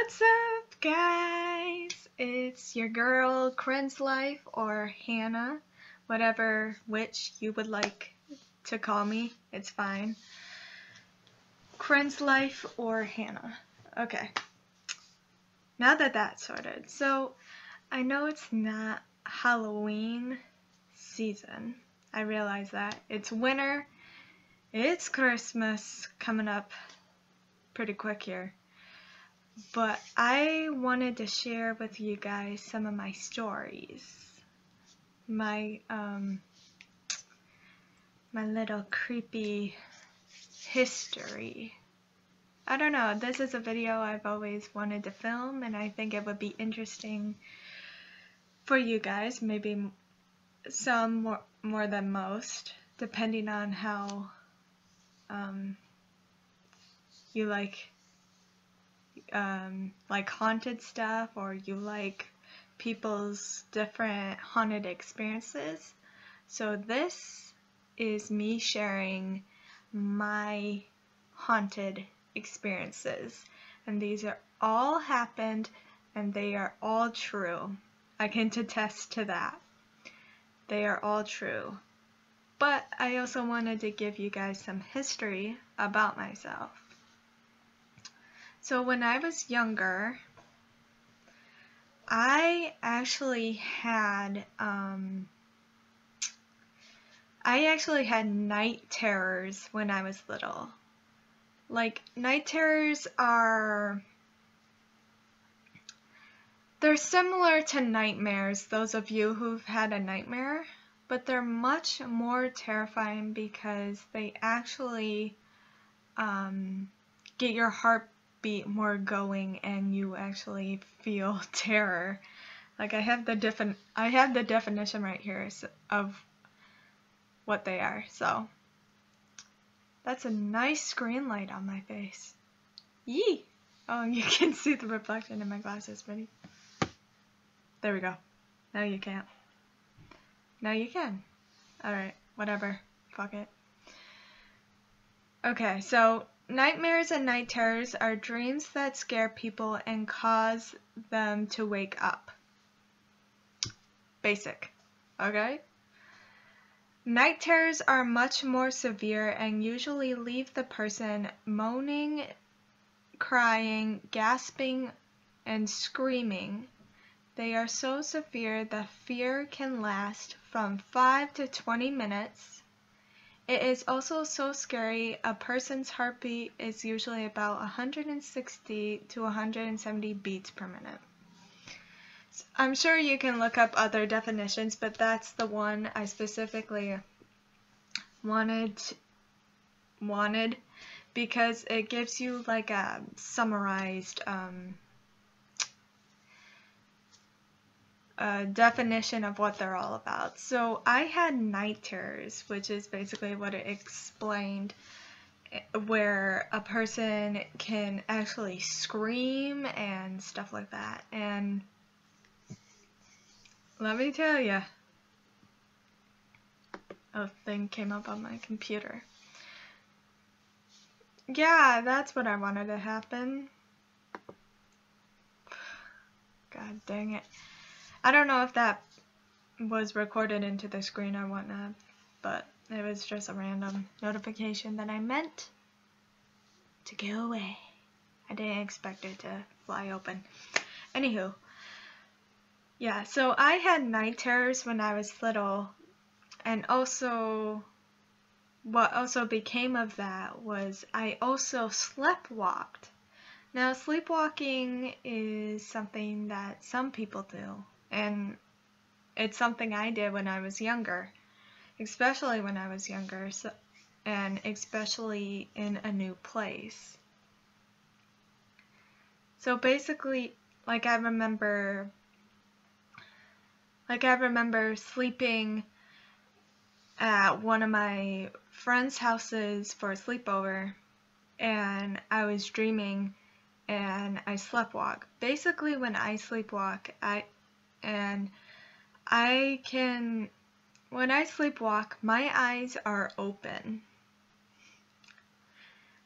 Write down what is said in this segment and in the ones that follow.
What's up, guys? It's your girl, Crin's Life, or Hannah, which you would like to call me. It's fine. Crin's Life or Hannah. Okay. Now that that's sorted. So, I know it's not Halloween season. I realize that. It's winter. It's Christmas coming up pretty quick here. But I wanted to share with you guys some of my stories. My little creepy history. I don't know, this is a video I've always wanted to film, and I think it would be interesting for you guys, maybe some more than most, depending on how you like haunted stuff, or you like people's different haunted experiences. So this is me sharing my haunted experiences, and these are all happened and they are all true. I can attest to that. They are all true. But I also wanted to give you guys some history about myself. So when I was younger, I actually had night terrors when I was little. Like, night terrors they're similar to nightmares, those of you who've had a nightmare, but they're much more terrifying because they actually get your heartbeat more going and you actually feel terror. Like, I have the definition right here of what they are. So that's a nice screen light on my face. Yee! Oh, you can see the reflection in my glasses, buddy. There we go. Now you can't. Now you can. Alright, whatever. Fuck it. Okay, so nightmares and night terrors are dreams that scare people and cause them to wake up. Basic. Okay? Night terrors are much more severe and usually leave the person moaning, crying, gasping, and screaming. They are so severe that fear can last from 5 to 20 minutes. It is also so scary, a person's heartbeat is usually about 160 to 170 beats per minute. I'm sure you can look up other definitions, but that's the one I specifically wanted because it gives you like a summarized definition of what they're all about. So I had night terrors, which is basically what it explained, where a person can actually scream and stuff like that. And let me tell you, a thing came up on my computer. Yeah, that's what I wanted to happen. God dang it. I don't know if that was recorded into the screen or whatnot, but it was just a random notification that I meant to go away. I didn't expect it to fly open. Anywho, yeah, so I had night terrors when I was little, and also what also became of that was I also sleptwalked. Now, sleepwalking is something that some people do. And it's something I did when I was younger, especially when I was younger, and especially in a new place. So basically, I remember sleeping at one of my friends' houses for a sleepover, and I was dreaming, and I sleptwalk. Basically, when I sleepwalk, when I sleepwalk, my eyes are open.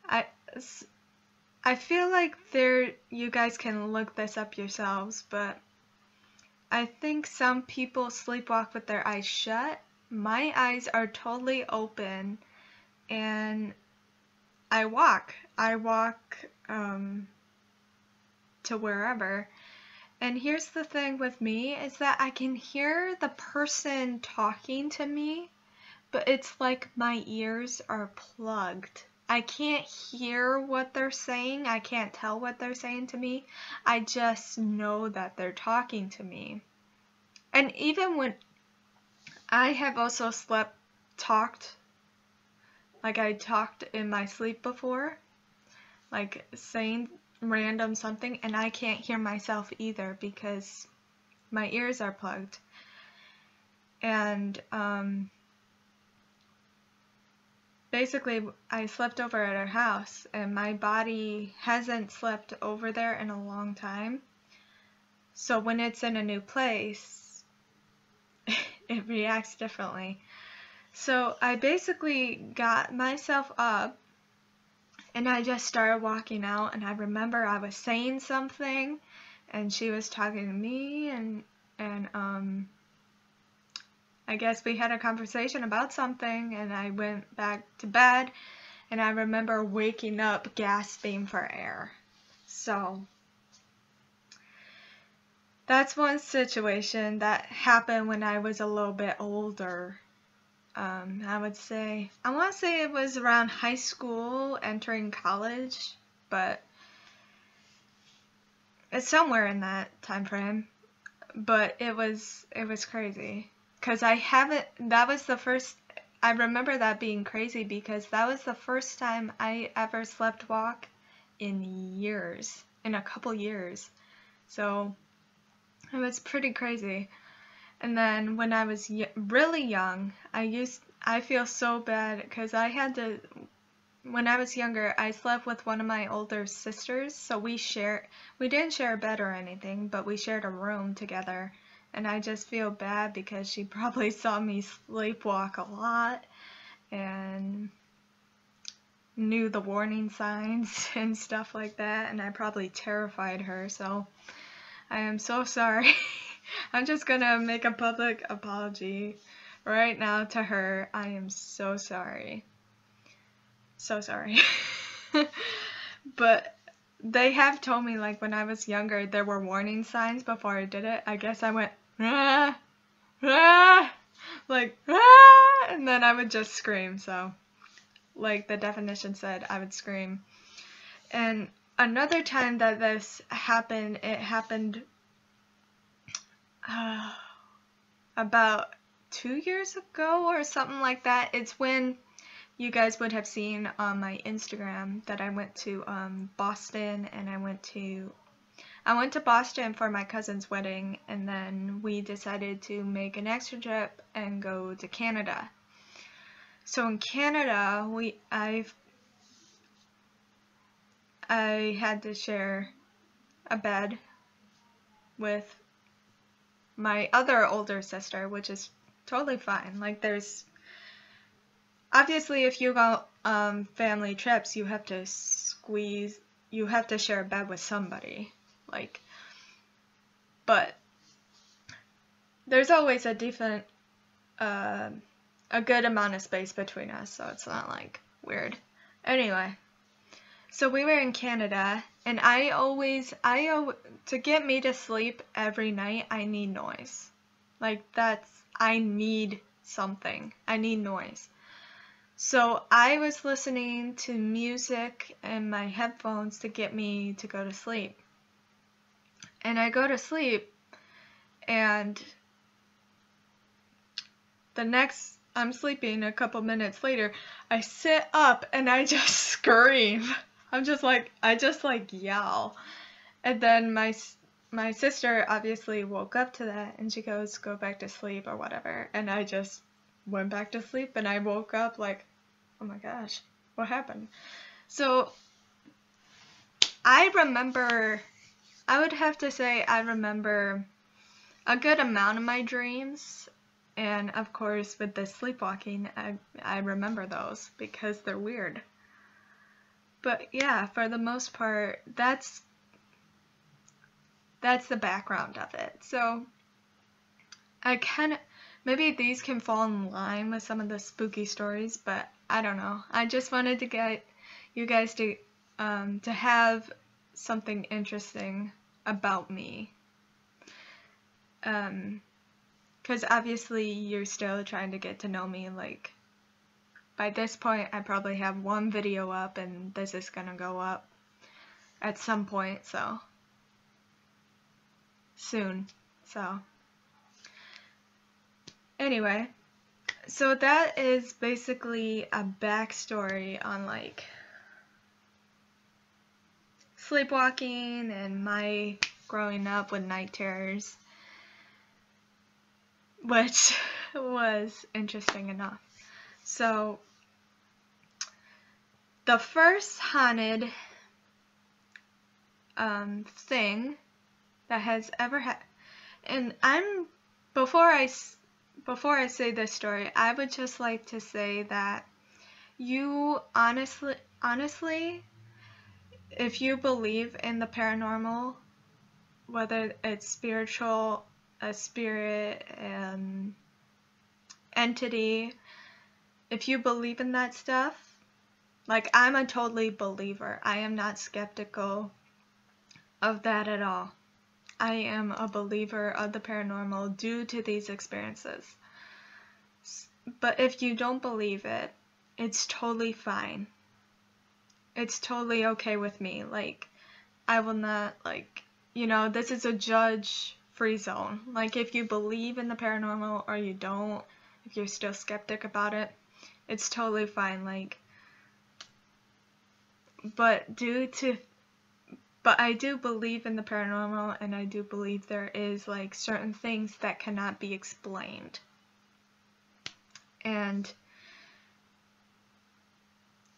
I I feel like you guys can look this up yourselves, but I think some people sleepwalk with their eyes shut. My eyes are totally open, and I walk. To wherever. And here's the thing with me is that I can hear the person talking to me, but it's like my ears are plugged. I can't hear what they're saying. I can't tell what they're saying to me. I just know that they're talking to me. And even when I have also talked, like I talked in my sleep before, like saying random something, and I can't hear myself either because my ears are plugged. And basically I slept over at our house, and my body hasn't slept over there in a long time. So when it's in a new place, it reacts differently. So I basically got myself up, and I just started walking out, and I remember I was saying something, and she was talking to me, and I guess we had a conversation about something, and I went back to bed, and I remember waking up gasping for air. So that's one situation that happened when I was a little bit older. I want to say it was around high school, entering college, but it's somewhere in that time frame. But it was crazy. Because I remember that being crazy because that was the first time I ever slept walk in a couple years. So it was pretty crazy. And then when I was really young, I feel so bad because when I was younger, I slept with one of my older sisters. So we didn't share a bed or anything, but we shared a room together. And I just feel bad because she probably saw me sleepwalk a lot and knew the warning signs and stuff like that, and I probably terrified her, so I am so sorry. I'm just gonna make a public apology right now to her. I am so sorry. So sorry. But they have told me, like, when I was younger, there were warning signs before I did it. I guess I went, ah, ah, like, ah, and then I would just scream. So, like the definition said, I would scream. And another time that this happened, it happened about 2 years ago or something like that. It's when you guys would have seen on my Instagram that I went to Boston, and I went to Boston for my cousin's wedding, and then we decided to make an extra trip and go to Canada. So in Canada, I had to share a bed with my other older sister, which is totally fine. Like, there's obviously, if you go family trips, you have to share a bed with somebody, like, but there's always a decent a good amount of space between us, so it's not like weird. Anyway, so we were in Canada, and to get me to sleep every night, I need noise. Like, I need something. I need noise. So I was listening to music in my headphones to get me to go to sleep. And I go to sleep, and I'm sleeping a couple minutes later, I sit up and I just scream. I just yell. And then my sister obviously woke up to that, and she goes, go back to sleep or whatever. And I just went back to sleep, and I woke up like, oh my gosh, what happened? So I would have to say I remember a good amount of my dreams. And of course, with the sleepwalking, I remember those because they're weird. But yeah, for the most part, that's the background of it. So I can, maybe these can fall in line with some of the spooky stories, but I don't know. I just wanted to get you guys to have something interesting about me. Because obviously you're still trying to get to know me. Like, by this point, I probably have one video up, and this is gonna go up at some point, so soon. So anyway, so that is basically a backstory on like sleepwalking and my growing up with night terrors, which was interesting enough. So the first haunted thing that has ever happened, and before I say this story, I would just like to say that you honestly, if you believe in the paranormal, whether it's spiritual, a spirit, an entity, if you believe in that stuff, like, I'm a totally believer. I am not skeptical of that at all. I am a believer of the paranormal due to these experiences. But if you don't believe it, it's totally fine. It's totally okay with me. Like, I will not, like, this is a judge-free zone. Like, if you believe in the paranormal or you don't, if you're still skeptic about it, it's totally fine. Like, but I do believe in the paranormal, and I do believe there is like certain things that cannot be explained. And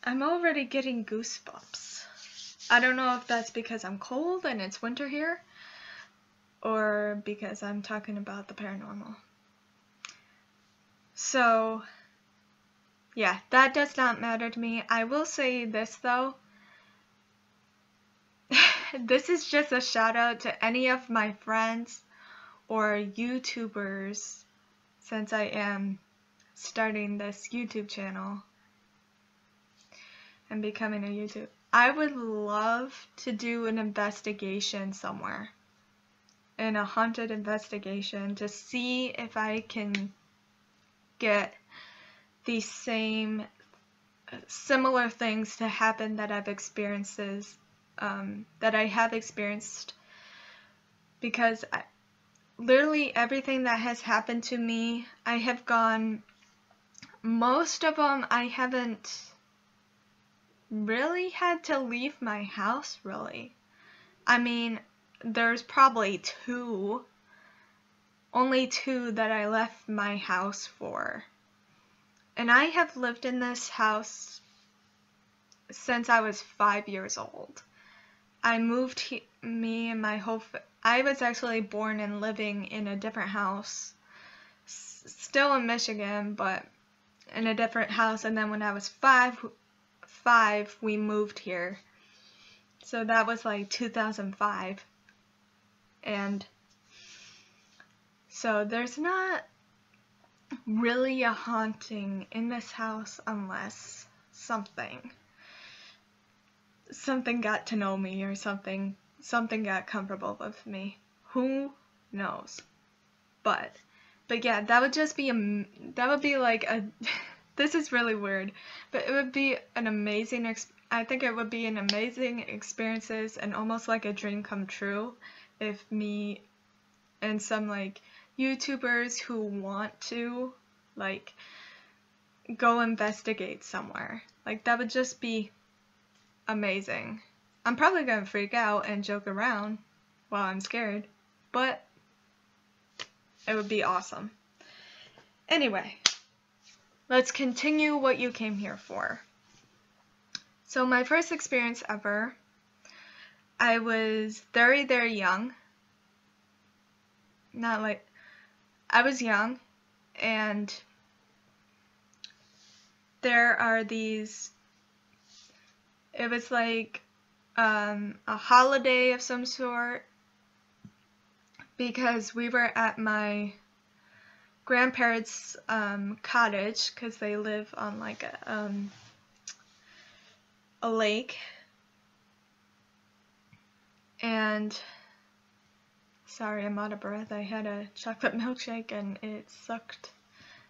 I'm already getting goosebumps. I don't know if that's because I'm cold and it's winter here, or because I'm talking about the paranormal. So, yeah, that does not matter to me. I will say this though. This is just a shout out to any of my friends or YouTubers, since I am starting this YouTube channel and becoming a YouTuber. I would love to do an investigation somewhere, in a haunted investigation, to see if I can get these similar things to happen that I've experienced, because literally everything that has happened to me, I have gone, most of them I haven't really had to leave my house, really. I mean, there's probably only two that I left my house for. And I have lived in this house since I was 5 years old. I moved me and my whole I was actually born and living in a different house, still in Michigan, but in a different house. And then when I was five, we moved here. So that was like 2005. And so there's not really a haunting in this house unless something got to know me, or something got comfortable with me. Who knows? But yeah, that would be like a this is really weird, but it would be an amazing I think it would be an amazing experiences, and almost like a dream come true if me and some like YouTubers who want to like go investigate somewhere. Like, that would just be amazing. I'm probably gonna freak out and joke around while I'm scared, but it would be awesome. Anyway, let's continue what you came here for. So my first experience ever, I was very, very young. I was young, and there are these It was like a holiday of some sort, because we were at my grandparents' cottage, because they live on like a lake. And sorry, I'm out of breath. I had a chocolate milkshake and it sucked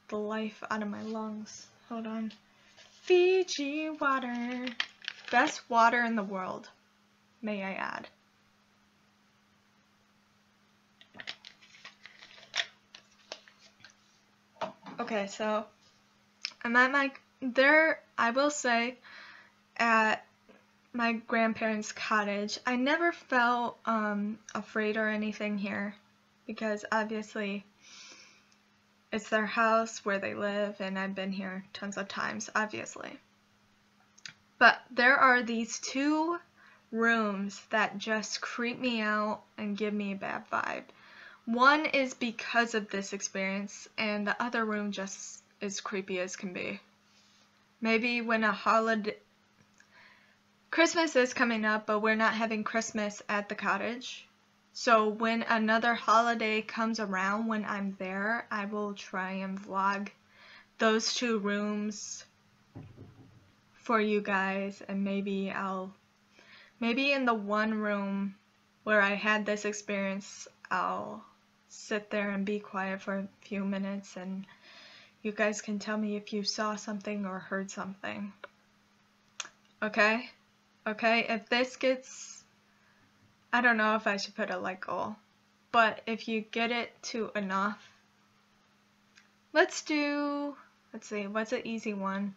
the life out of my lungs. Hold on. Fiji water. Best water in the world, may I add. Okay, so I'm at I will say, at my grandparents' cottage. I never felt afraid or anything here, because obviously it's their house where they live, and I've been here tons of times, obviously. But there are these two rooms that just creep me out and give me a bad vibe. One is because of this experience, and the other room just is creepy as can be. Maybe when a holiday... Christmas is coming up, but we're not having Christmas at the cottage. So when another holiday comes around, when I'm there, I will try and vlog those two rooms for you guys, and maybe in the one room where I had this experience, I'll sit there and be quiet for a few minutes, and you guys can tell me if you saw something or heard something. Okay? Okay, if this gets, I don't know if I should put a like goal, but if you get it to enough, let's see, what's an easy one?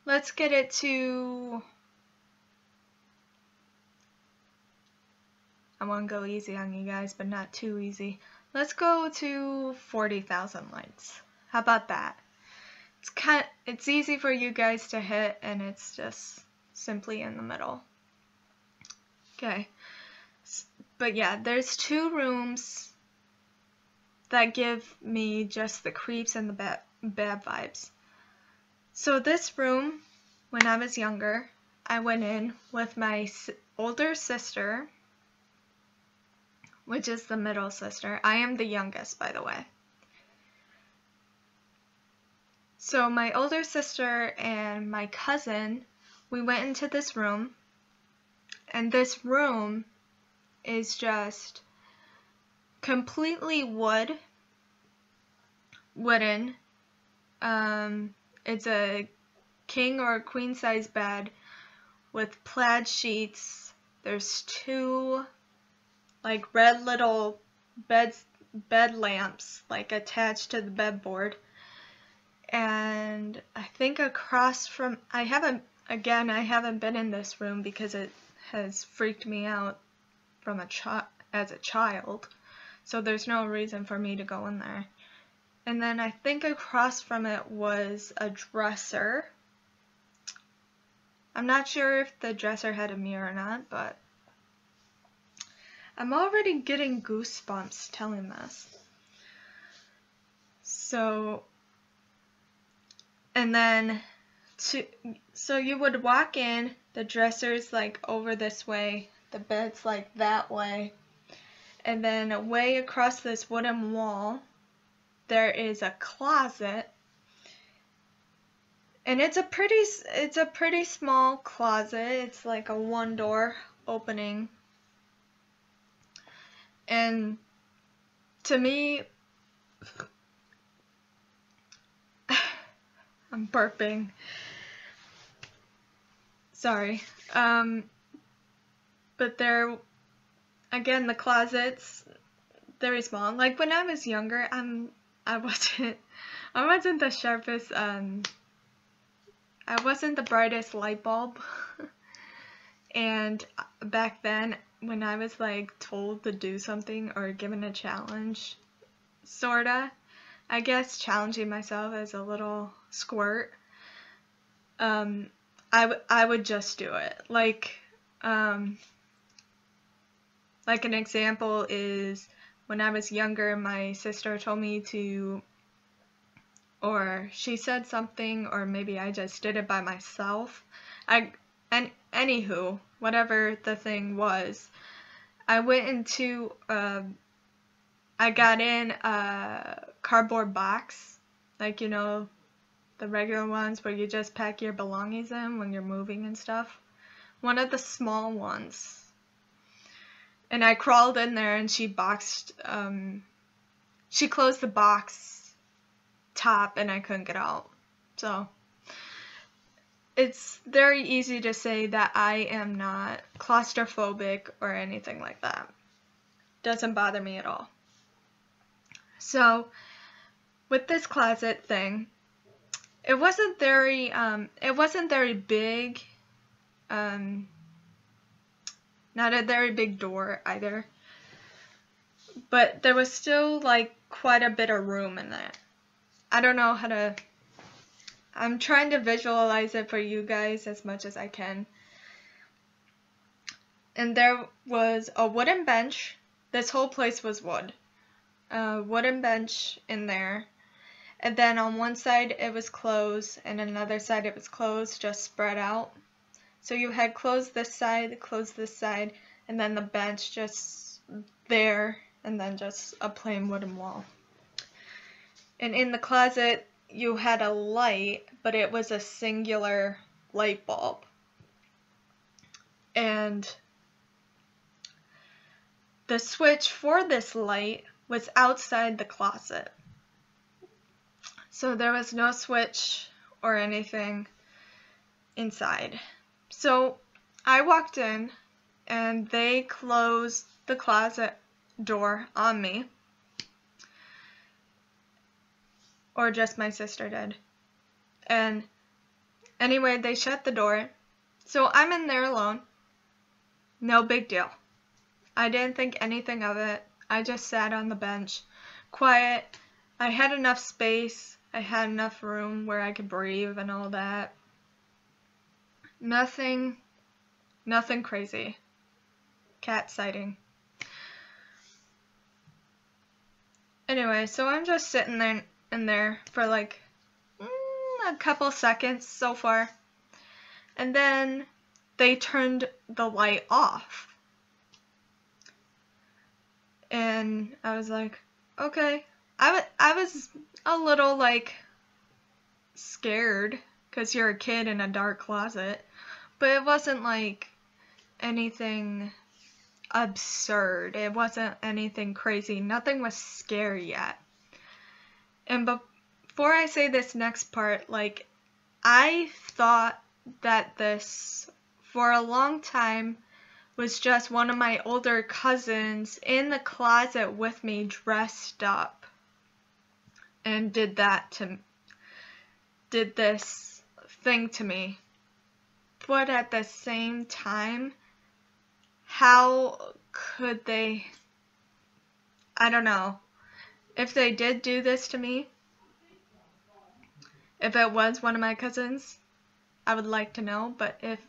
Let's get it to, I want to go easy on you guys, but not too easy. Let's go to 40,000 likes. How about that? It's easy for you guys to hit, and it's just simply in the middle. Okay. But yeah, there's two rooms that give me just the creeps and the bad vibes. So this room, when I was younger, I went in with my older sister, which is the middle sister. I am the youngest, by the way. So my older sister and my cousin, we went into this room, and this room is just completely wooden. It's a king or queen size bed with plaid sheets. There's two like red little bed lamps like attached to the bedboard. And I think across from, I haven't been in this room because it has freaked me out from as a child. So there's no reason for me to go in there. And then I think across from it was a dresser. I'm not sure if the dresser had a mirror or not, but I'm already getting goosebumps telling this. So, and then, so you would walk in, the dresser's like over this way, the bed's like that way, and then way across this wooden wall, there is a closet, and it's a pretty small closet. It's like a one door opening, and to me, I'm burping. Sorry. But there, again, the closet's very small. Like when I was younger, I wasn't the sharpest, I wasn't the brightest light bulb. And back then, when I was like told to do something or given a challenge, sorta, I guess challenging myself as a little squirt, I would just do it. Like an example is when I was younger, my sister told me to, or she said something, or maybe I just did it by myself. And anywho, whatever the thing was, I went into, I got in a cardboard box, like, you know, the regular ones where you just pack your belongings in when you're moving and stuff. One of the small ones. And I crawled in there and she closed the box top and I couldn't get out. So it's very easy to say that I am not claustrophobic or anything like that. Doesn't bother me at all. So with this closet thing, it wasn't very big, not a very big door either, but there was still like quite a bit of room in there. I don't know how to, I'm trying to visualize it for you guys as much as I can. And there was a wooden bench. This whole place was wood. A wooden bench in there. And then on one side it was closed and another side it was closed, just spread out. So you had closed this side, and then the bench just there, and then just a plain wooden wall. And in the closet you had a light, but it was a singular light bulb. And the switch for this light was outside the closet. So there was no switch or anything inside. So I walked in and they closed the closet door on me. Or just my sister did. And anyway, they shut the door. So I'm in there alone. No big deal. I didn't think anything of it. I just sat on the bench, quiet. I had enough space. I had enough room where I could breathe and all that. Nothing crazy. Cat sighting. Anyway, so I'm just sitting there in there for like a couple seconds so far. And then they turned the light off. And I was like, okay. I was a little like scared because you're a kid in a dark closet, but it wasn't like anything absurd. It wasn't anything crazy. Nothing was scary yet. And before I say this next part, like, I thought that this for a long time was just one of my older cousins in the closet with me dressed up and did this thing to me. But at the same time, how could they, I don't know, if they did do this to me, if it was one of my cousins, I would like to know, but if,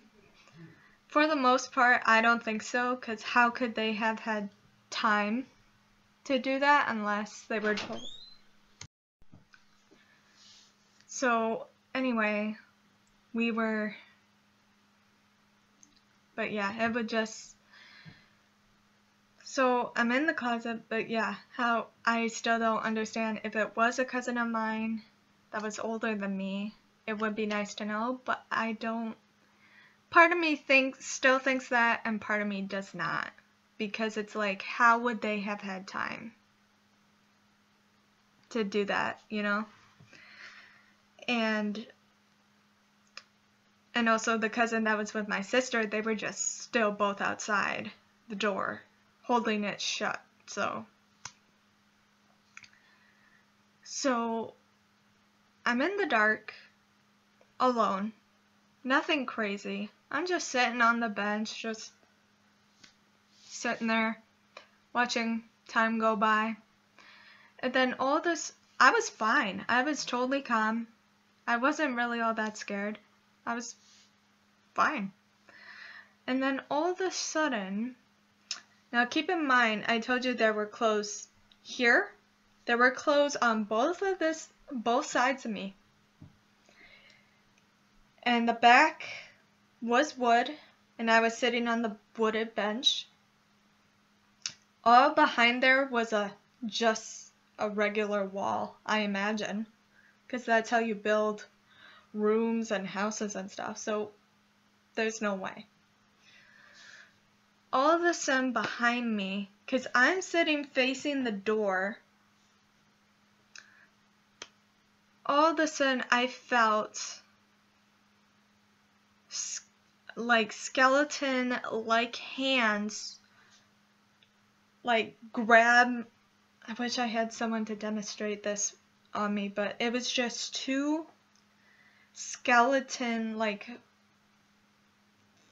for the most part, I don't think so, because how could they have had time to do that unless they were told? So, anyway, but yeah, it would just, so I'm in the closet, but yeah, how I still don't understand if it was a cousin of mine that was older than me, it would be nice to know, but I don't, part of me still thinks that, and part of me does not, because it's like, how would they have had time to do that, you know? And also the cousin that was with my sister, they were just still both outside the door, holding it shut, so I'm in the dark, alone, nothing crazy. I'm just sitting on the bench, just sitting there, watching time go by. And then all this, I was fine. I was totally calm. I wasn't really all that scared. I was fine. And then all of a sudden, now keep in mind, I told you there were clothes here. There were clothes on both sides of me. And the back was wood, and I was sitting on the wooded bench. All behind there was just a regular wall, I imagine, because that's how you build rooms and houses and stuff, so there's no way. All of a sudden behind me, because I'm sitting facing the door, all of a sudden I felt like skeleton-like hands like grab. I wish I had someone to demonstrate this on me, but it was just two skeleton-like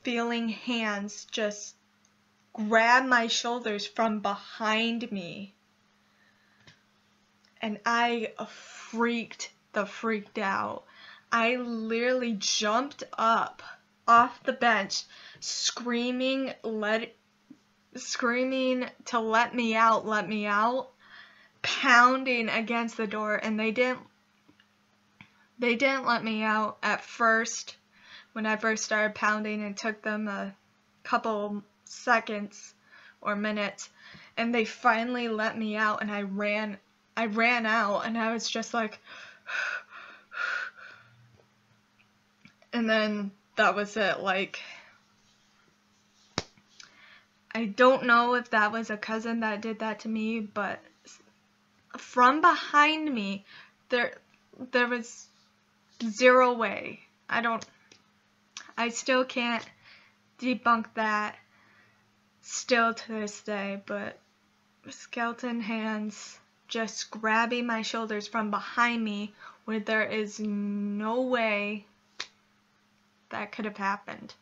feeling hands just grab my shoulders from behind me, and I freaked out. I literally jumped up off the bench, screaming to let me out, pounding against the door, and they didn't let me out at first. When I first started pounding, it took them a couple seconds or minutes, and they finally let me out, and I ran out, and I was just like and then that was it. Like, I don't know if that was a cousin that did that to me, but from behind me there was zero way. I still can't debunk that still to this day, but skeleton hands just grabbing my shoulders from behind me where there is no way that could have happened.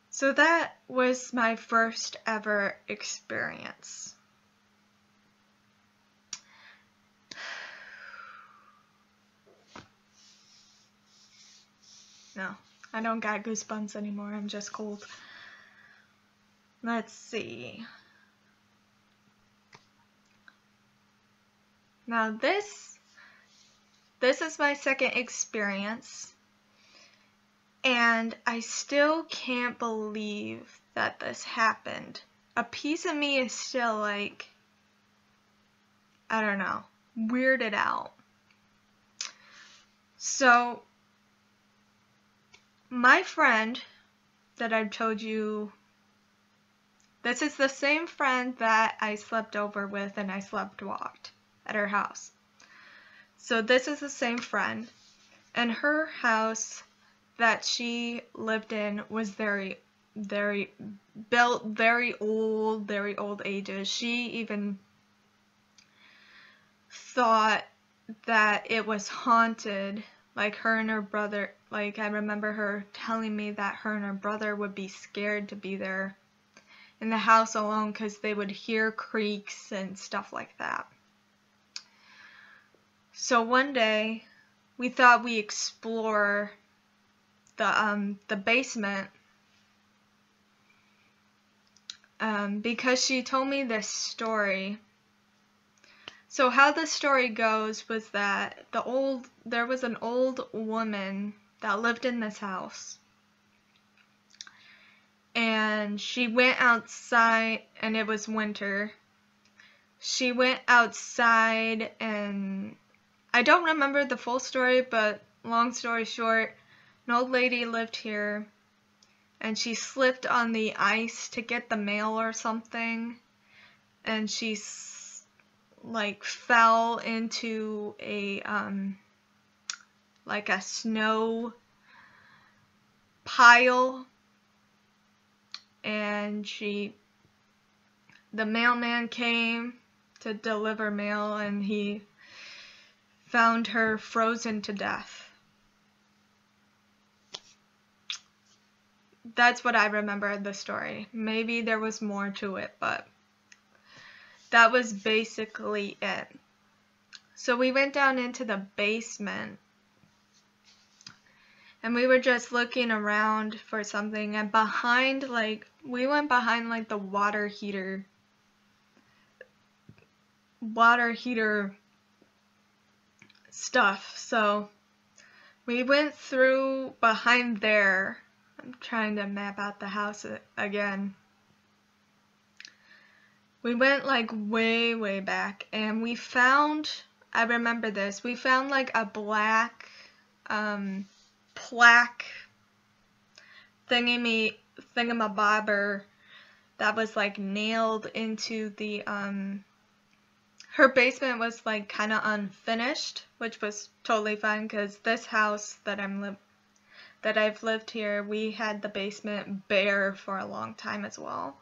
So that was my first ever experience. No, I don't got goosebumps anymore. I'm just cold. Let's see. Now this is my second experience, and I still can't believe that this happened. A piece of me is still like, I don't know, weirded out. So my friend that I've told you, this is the same friend that I slept over with and I slept walked at her house. So this is the same friend, and her house that she lived in was very old ages. She even thought that it was haunted. Like, her and her brother, like, I remember her telling me that her and her brother would be scared to be there in the house alone because they would hear creaks and stuff like that. So one day we thought we'd explore the basement, because she told me this story. So how the story goes was that there was an old woman that lived in this house, and she went outside, and it was winter. She went outside, and I don't remember the full story, but long story short, an old lady lived here, and she slipped on the ice to get the mail or something, and she like fell into a like a snow pile, and the mailman came to deliver mail, and he found her frozen to death. That's what I remember of the story. Maybe there was more to it, but that was basically it. So we went down into the basement, and we were just looking around for something, and we went behind like the water heater stuff. So We went through behind there. I'm trying to map out the house again. We went like way, way back, and we found, I remember this, we found like a black plaque thingamabobber that was like nailed into the her basement was like kind of unfinished, which was totally fine because this house that I've lived here, we had the basement bare for a long time as well.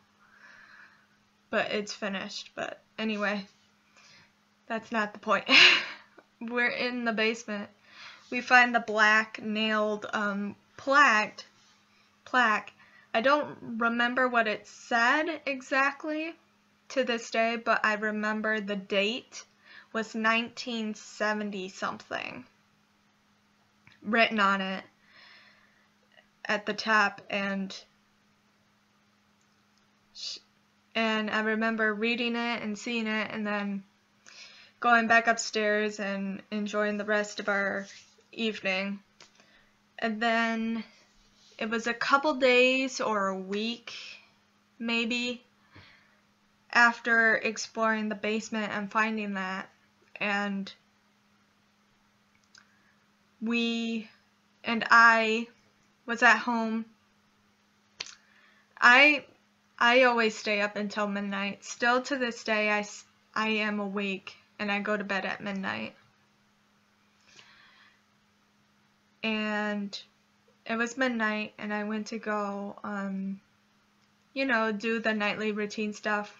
But it's finished. But anyway, that's not the point. We're in the basement. We find the black nailed plaque. I don't remember what it said exactly to this day, but I remember the date was 1970 something written on it at the top, and I remember reading it and seeing it and then going back upstairs and enjoying the rest of our evening. And then it was a couple days or a week maybe after exploring the basement and finding that, and I was at home. I always stay up until midnight. Still to this day, I am awake and I go to bed at midnight. And it was midnight and I went to go, do the nightly routine stuff.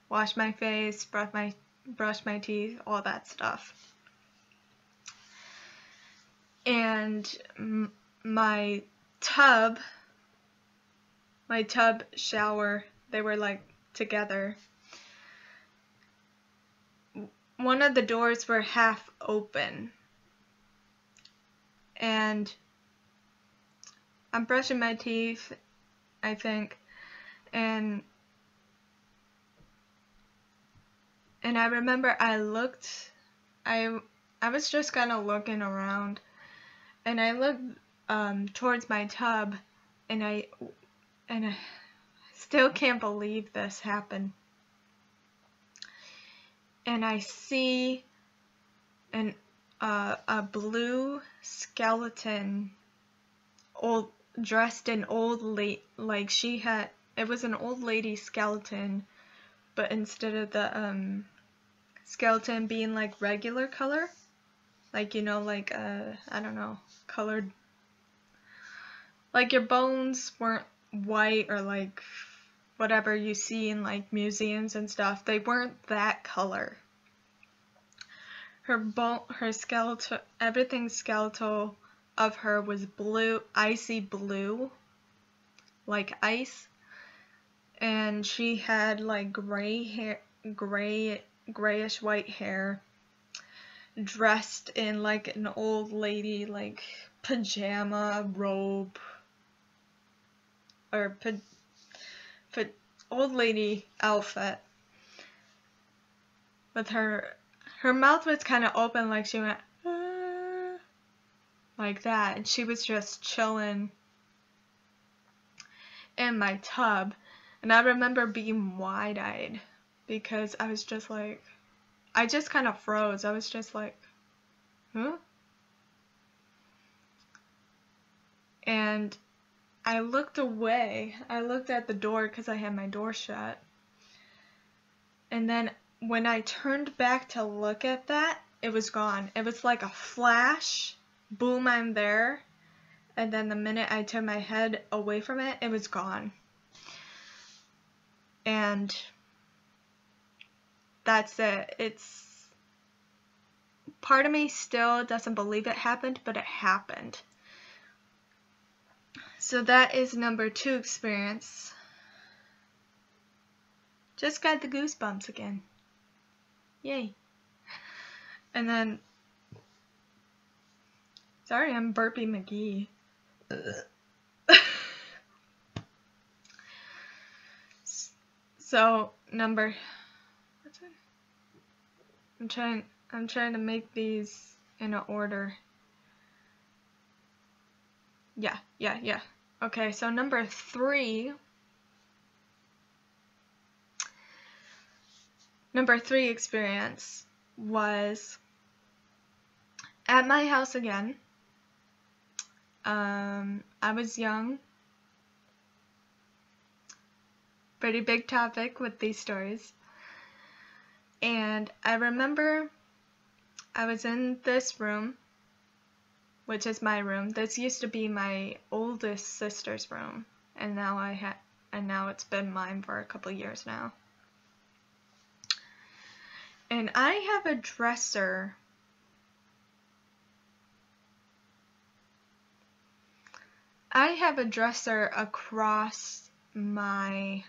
Wash my face, brush my teeth, all that stuff. And my tub shower, they were like together. One of the doors were half open. And I'm brushing my teeth, I think, and I remember I was just kind of looking around, and I looked towards my tub, and I still can't believe this happened. And I see a blue skeleton, dressed in old lady, like it was an old lady skeleton, but instead of the skeleton being like regular color, like I don't know, colored, like your bones weren't white or like whatever you see in like museums and stuff, they weren't that color. Her skeletal, everything skeletal of her was blue, icy blue, like ice, and she had like grayish white hair, dressed in like an old lady like pajama robe, or old lady outfit, with her mouth was kind of open, like she went like that, and she was just chilling in my tub. And I remember being wide-eyed because I was just like, I just kind of froze. I was just like, huh? And I looked away. I looked at the door because I had my door shut. And then when I turned back to look at that, it was gone. It was like a flash. Boom, I'm there. And then the minute I turned my head away from it, it was gone. And that's it. It's, part of me still doesn't believe it happened, but it happened. So that is number 2 experience. Just got the goosebumps again. Yay. And then, sorry, I'm Burpee McGee. So what's it? I'm trying to make these in an order. Yeah. Okay, so number 3. Number 3 experience was at my house again. I was young. Pretty big topic with these stories. And I remember I was in this room, which is my room. This used to be my oldest sister's room, and now it's been mine for a couple years now. And I have a dresser. I have a dresser across my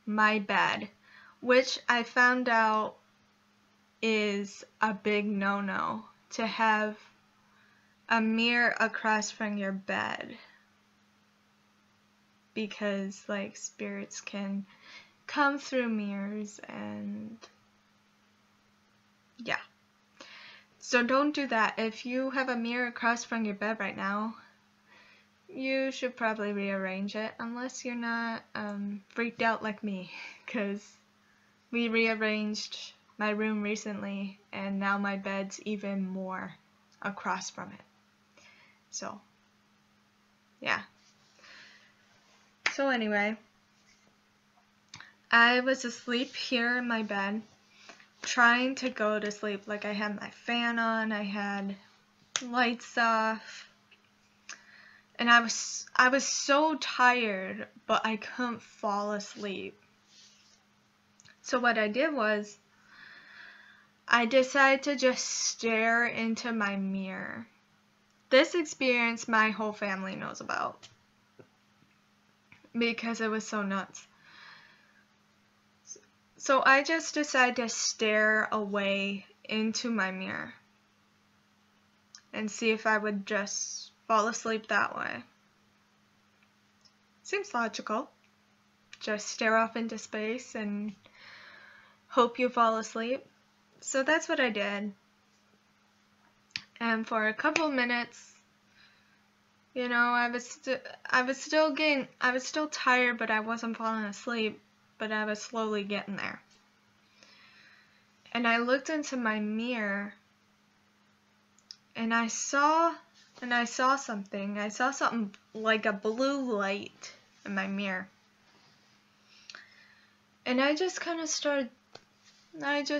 my bed, which I found out is a big no-no, to have a mirror across from your bed, because like spirits can come through mirrors, and yeah. So don't do that. If you have a mirror across from your bed right now, you should probably rearrange it, unless you're not freaked out like me, because we rearranged my room recently, and now my bed's even more across from it. So, yeah. So anyway, I was asleep here in my bed, trying to go to sleep. Like, I had my fan on, I had lights off, and I was so tired, but I couldn't fall asleep. So what I did was, I decided to just stare into my mirror. This experience my whole family knows about, because it was so nuts. So I just decided to stare away into my mirror and see if I would just fall asleep that way. Seems logical. Just stare off into space and hope you fall asleep. So that's what I did. And for a couple minutes, you know, I was still tired, but I wasn't falling asleep, but I was slowly getting there. And I looked into my mirror, and I saw something. I saw something like a blue light in my mirror. And I just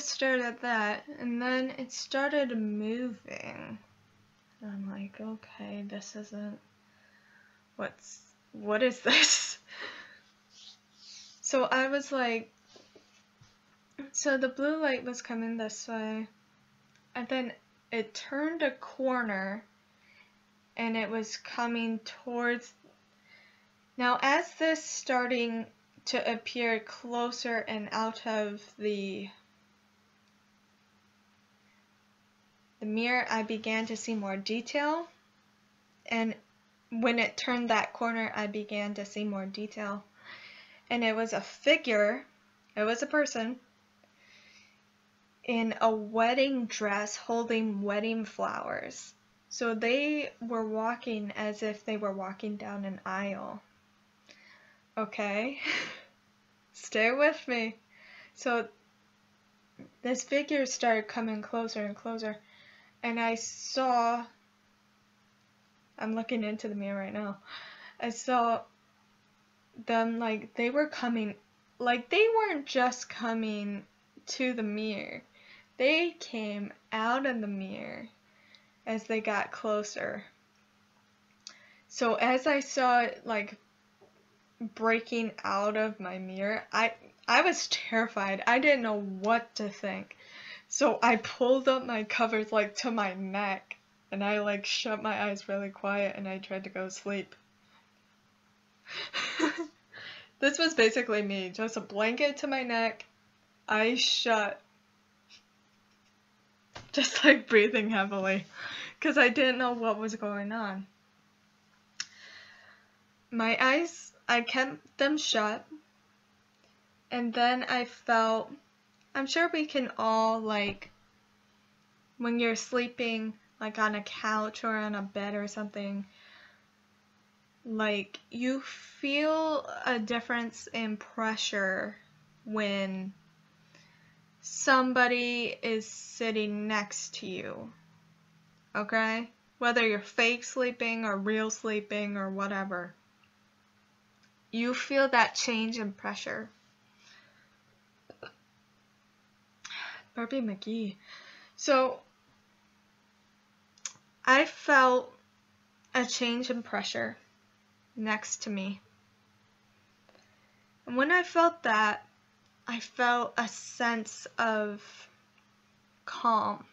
stared at that, and then it started moving. And I'm like, okay, this isn't, what is this? So I was like, so the blue light was coming this way, and then it turned a corner, and it was coming towards. Now, as this starting to appear closer and out of the mirror, I began to see more detail, and when it turned that corner, I began to see more detail, and it was a figure, it was a person, in a wedding dress holding wedding flowers. So they were walking as if they were walking down an aisle. Okay? Stay with me. So this figure started coming closer and closer, and I'm looking into the mirror right now. I saw them, like, they were coming, like, they weren't just coming to the mirror. They came out of the mirror as they got closer. So as I saw it, like, breaking out of my mirror, I was terrified. I didn't know what to think. So I pulled up my covers, like, to my neck, and I, like, shut my eyes really quiet, and I tried to go to sleep. This was basically me, just a blanket to my neck, eyes shut, just like breathing heavily, because I didn't know what was going on. My eyes, I kept them shut, and then I felt, I'm sure we can all, like, when you're sleeping, like on a couch or on a bed or something, like you feel a difference in pressure when somebody is sitting next to you, okay? Whether you're fake sleeping or real sleeping or whatever, you feel that change in pressure. Barbie McGee. So, I felt a change in pressure next to me. And when I felt that, I felt a sense of calm.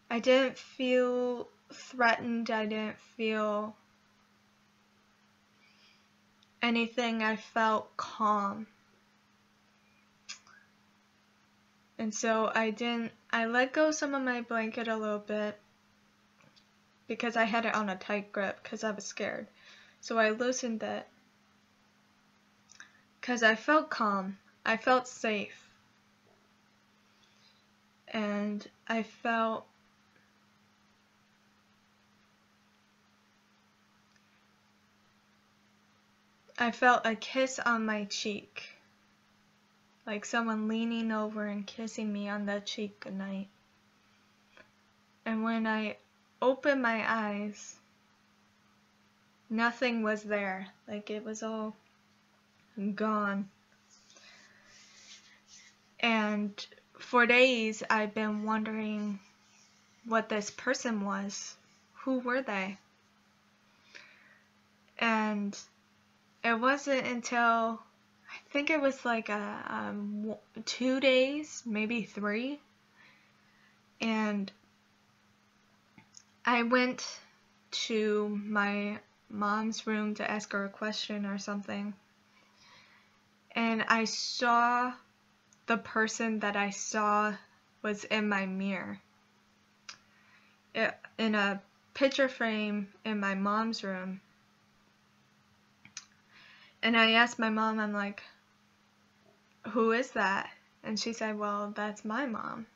I didn't feel threatened. I didn't feel anything. I felt calm. And so I let go some of my blanket a little bit because I had it on a tight grip because I was scared. So I loosened it because I felt calm. I felt safe. And I felt a kiss on my cheek. Like someone leaning over and kissing me on the cheek goodnight. And when I opened my eyes, nothing was there. Like it was all gone. And for days I've been wondering what this person was. Who were they? And it wasn't until I think it was like 2 days, maybe 3, and I went to my mom's room to ask her a question or something, and I saw the person that I saw was in my mirror, in a picture frame in my mom's room. And I asked my mom, I'm like, who is that? And she said, well, that's my mom.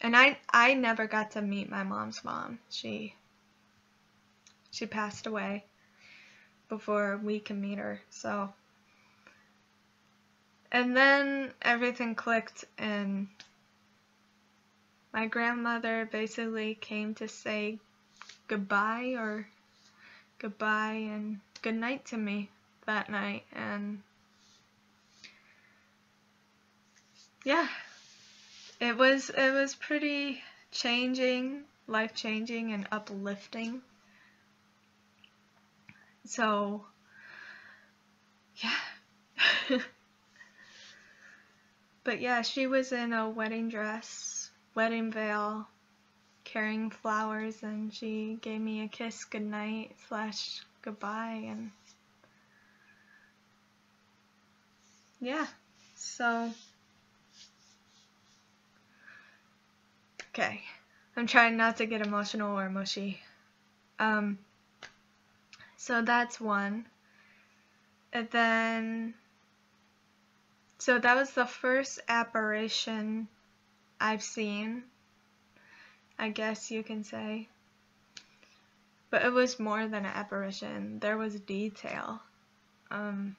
And I never got to meet my mom's mom. She passed away before we can meet her. So, and then everything clicked, and my grandmother basically came to say goodbye and good night to me that night. And yeah, it was pretty changing, life-changing and uplifting. So yeah. But yeah, she was in a wedding dress, wedding veil, carrying flowers, and she gave me a kiss goodnight / goodbye. And yeah, so okay, I'm trying not to get emotional or mushy. So that's one. And then, so that was the first apparition I've seen, I guess you can say. But it was more than an apparition. There was detail, and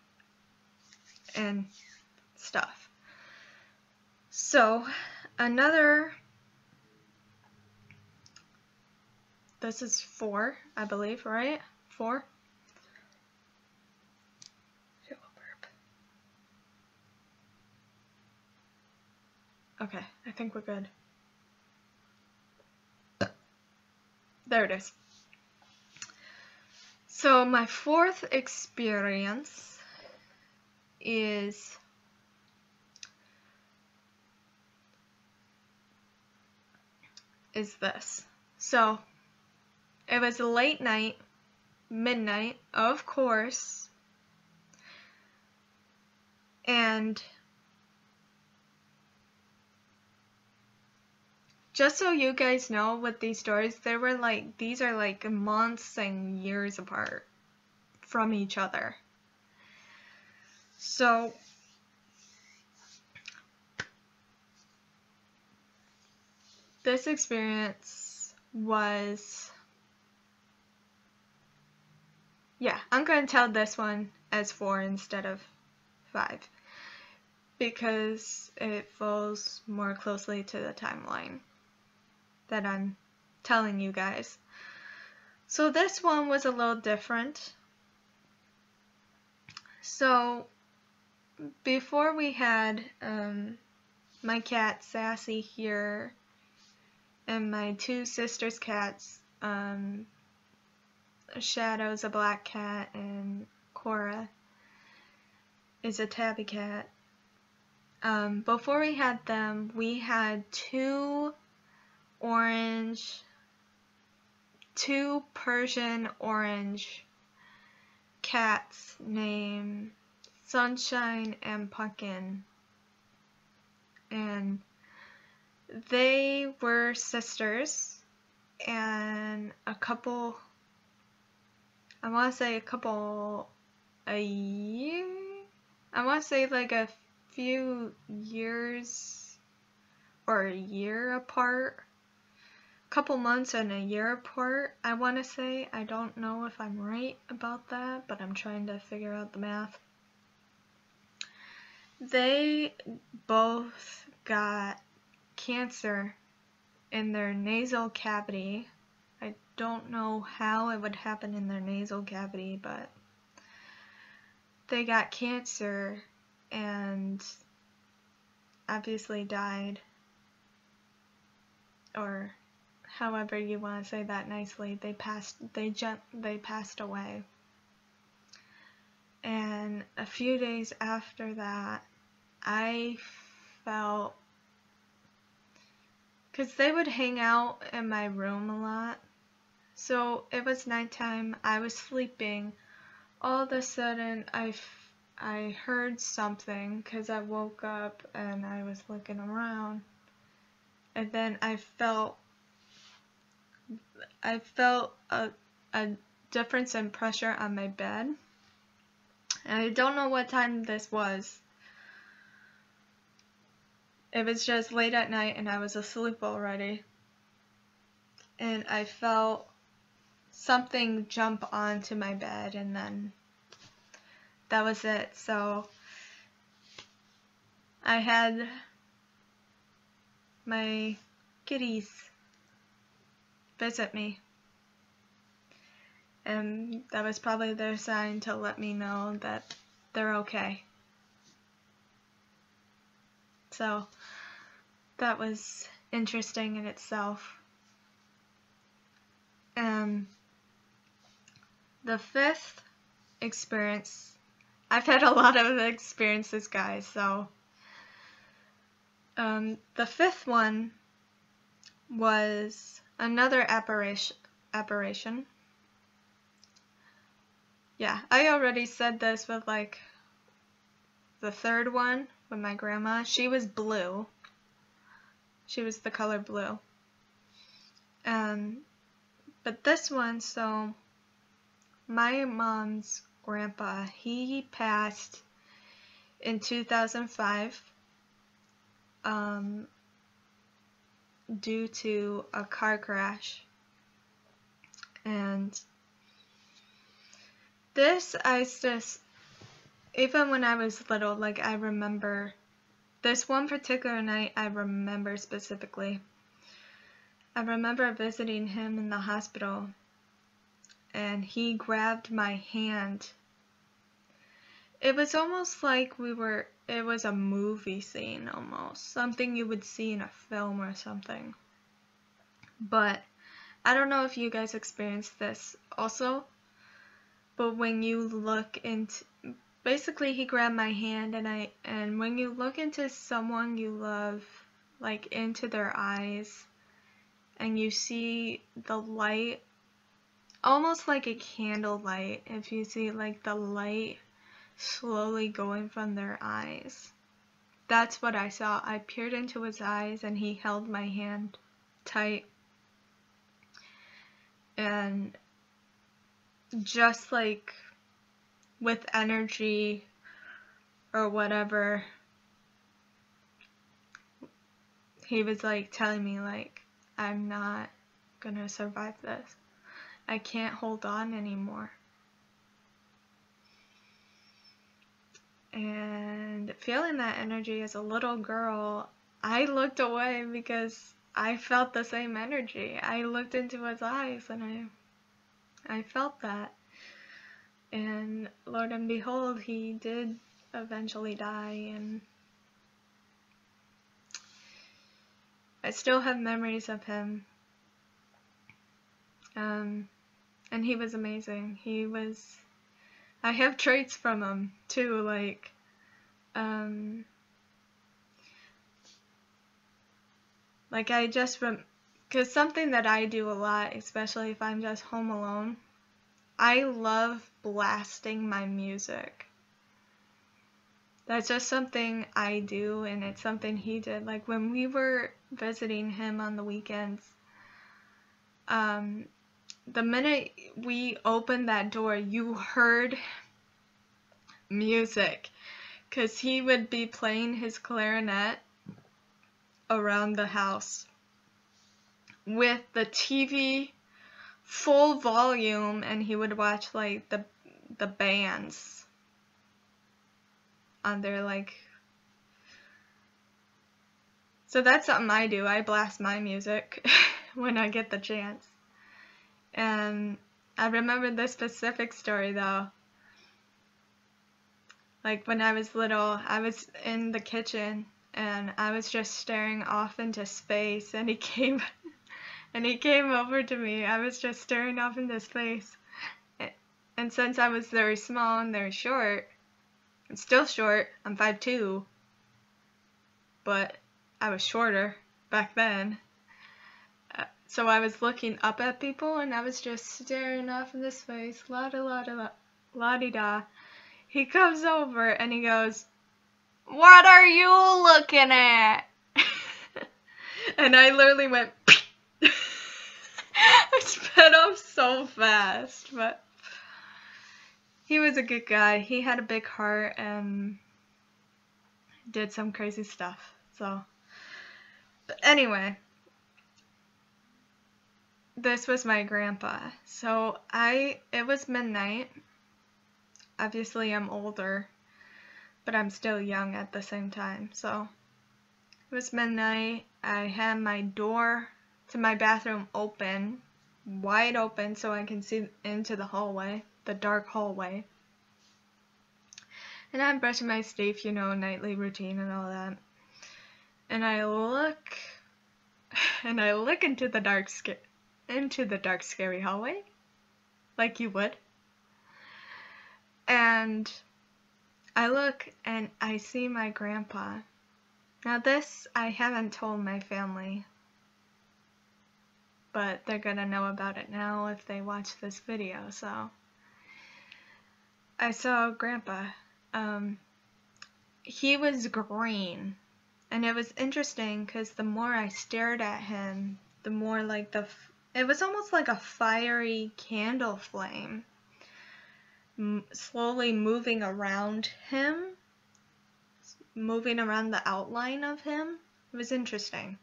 stuff. So, this is 4, I believe, right? 4? Okay, I think we're good. There it is. So my 4th experience is this. So it was a late night, midnight, of course, and just so you guys know, with these stories, these are like months and years apart from each other. So this experience was, yeah, I'm going to tell this one as 4 instead of 5 because it falls more closely to the timeline that I'm telling you guys. So this one was a little different. So before we had my cat Sassy here and my 2 sisters' cats, Shadow's a black cat and Cora is a tabby cat. Before we had them, we had 2 Persian orange cats named Sunshine and Pumpkin, and they were sisters, and I want to say like a few years or a year apart, couple months and a year apart, I want to say. I don't know if I'm right about that, but I'm trying to figure out the math. They both got cancer in their nasal cavity. I don't know how it would happen in their nasal cavity, but they got cancer and obviously died, or however you want to say that nicely. They passed away. And a few days after that, I felt, because they would hang out in my room a lot, so it was nighttime, I was sleeping, all of a sudden I heard something, because I woke up and I was looking around, and then I felt a difference in pressure on my bed, and I don't know what time this was. It was just late at night and I was asleep already, and I felt something jump onto my bed, and then that was it. So I had my kitties visit me, and that was probably their sign to let me know that they're okay. So that was interesting in itself. The 5th experience, I've had a lot of experiences, guys, so the 5th one was another apparition. Yeah, I already said this with like the 3rd one with my grandma. She was blue. She was the color blue. But this one, so my mom's grandpa, he passed in 2005 due to a car crash. And this, even when I was little, like, I remember this one particular night, I remember specifically. I remember visiting him in the hospital, and he grabbed my hand. It was almost like it was a movie scene almost, something you would see in a film or something. But I don't know if you guys experienced this also, but when you look into, basically he grabbed my hand, and when you look into someone you love, like into their eyes, and you see the light, almost like a candlelight, if you see like the light slowly going from their eyes. That's what I saw. I peered into his eyes and he held my hand tight, and just like with energy or whatever, he was like telling me like, I'm not gonna survive this. I can't hold on anymore. And feeling that energy as a little girl, I looked away because I felt the same energy. I looked into his eyes and I felt that. And Lord and behold, he did eventually die, and I still have memories of him. And he was amazing. I have traits from him too, like, because something that I do a lot, especially if I'm just home alone, I love blasting my music. That's just something I do, and it's something he did. Like, when we were visiting him on the weekends, the minute we opened that door, you heard music, because he would be playing his clarinet around the house with the TV full volume, and he would watch like the bands on there, like. So that's something I do. I blast my music when I get the chance. And I remember this specific story though. Like, when I was little, I was in the kitchen and I was just staring off into space, and he came over to me. I was just staring off into space. And since I was very small and very short, I'm still short, I'm 5'2", but I was shorter back then. So I was looking up at people, and I was just staring off into space, la-di-da. He comes over and he goes, "What are you looking at?" And I literally went, I sped off so fast, but he was a good guy. He had a big heart and did some crazy stuff. So, but anyway, this was my grandpa. So it was midnight. Obviously I'm older, but I'm still young at the same time. So it was midnight. I had my door to my bathroom open, wide open, so I can see into the hallway, the dark hallway. And I'm brushing my teeth, nightly routine and all that. And I look into the dark scary hallway, like you would. And I look and I see my grandpa. Now this I haven't told my family, but they're gonna know about it now if they watch this video. So I saw Grandpa. He was green, and it was interesting because the more I stared at him, the more like it was almost like a fiery candle flame slowly moving around him, moving around the outline of him. It was interesting.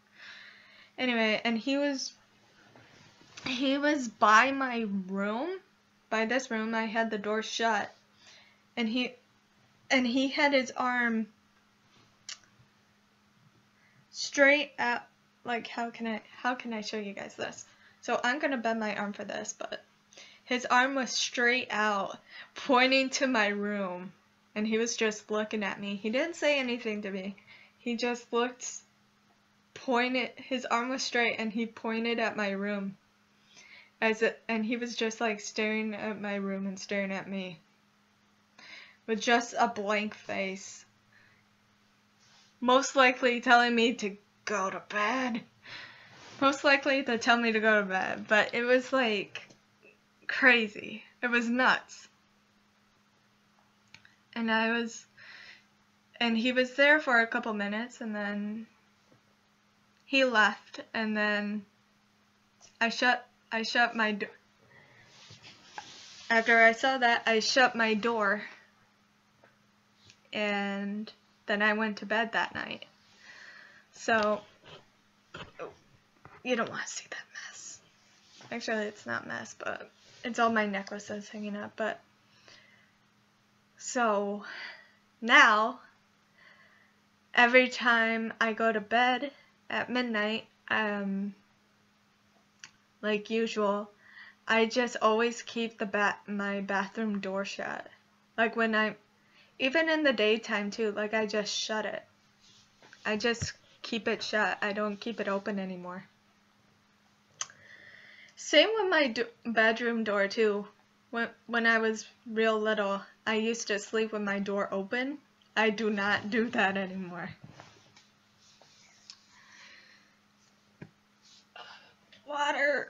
Anyway, and he was by my room. By this room, I had the door shut, and he had his arm straight out. Like, how can I show you guys this? So I'm gonna bend my arm for this, but his arm was straight out, pointing to my room, and he was just looking at me. He didn't say anything to me. He just looked, his arm was straight, and he pointed at my room. And he was just like staring at my room and staring at me with just a blank face. Most likely telling me to go to bed. Most likely to tell me to go to bed, but it was like crazy. It was nuts. And he was there for a couple minutes, and then he left, and then I shut my door. After I saw that, I shut my door, and then I went to bed that night. So you don't want to see that mess. Actually, it's not mess, but it's all my necklaces hanging up. But so now, every time I go to bed at midnight, like usual, I just always keep my bathroom door shut. Like even in the daytime too, like I just shut it. I just keep it shut. I don't keep it open anymore. Same with my bedroom door too. When I was real little, I used to sleep with my door open. I do not do that anymore. Water.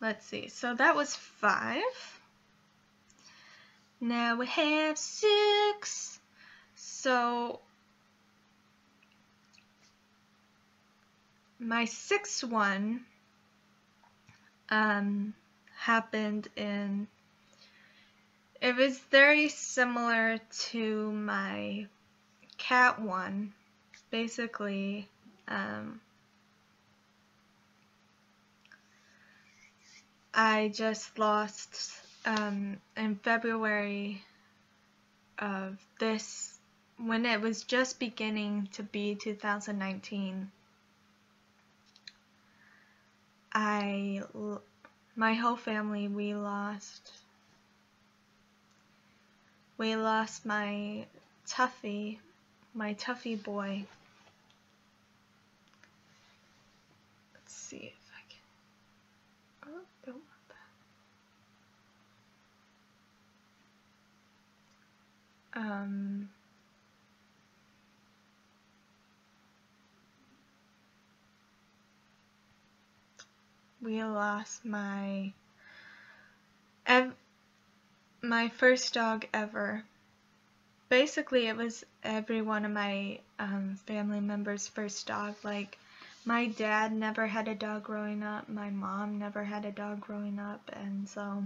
Let's see. So that was 5. Now we have 6. So my 6th one happened in, it was very similar to my cat one. Basically, I just lost in February of this, when it was just beginning to be 2019. My whole family, we lost my Tuffy boy. Let's see if I can. Oh, don't want that. We lost my first dog ever. Basically, it was every one of my family members' first dog. Like, my dad never had a dog growing up. My mom never had a dog growing up. And so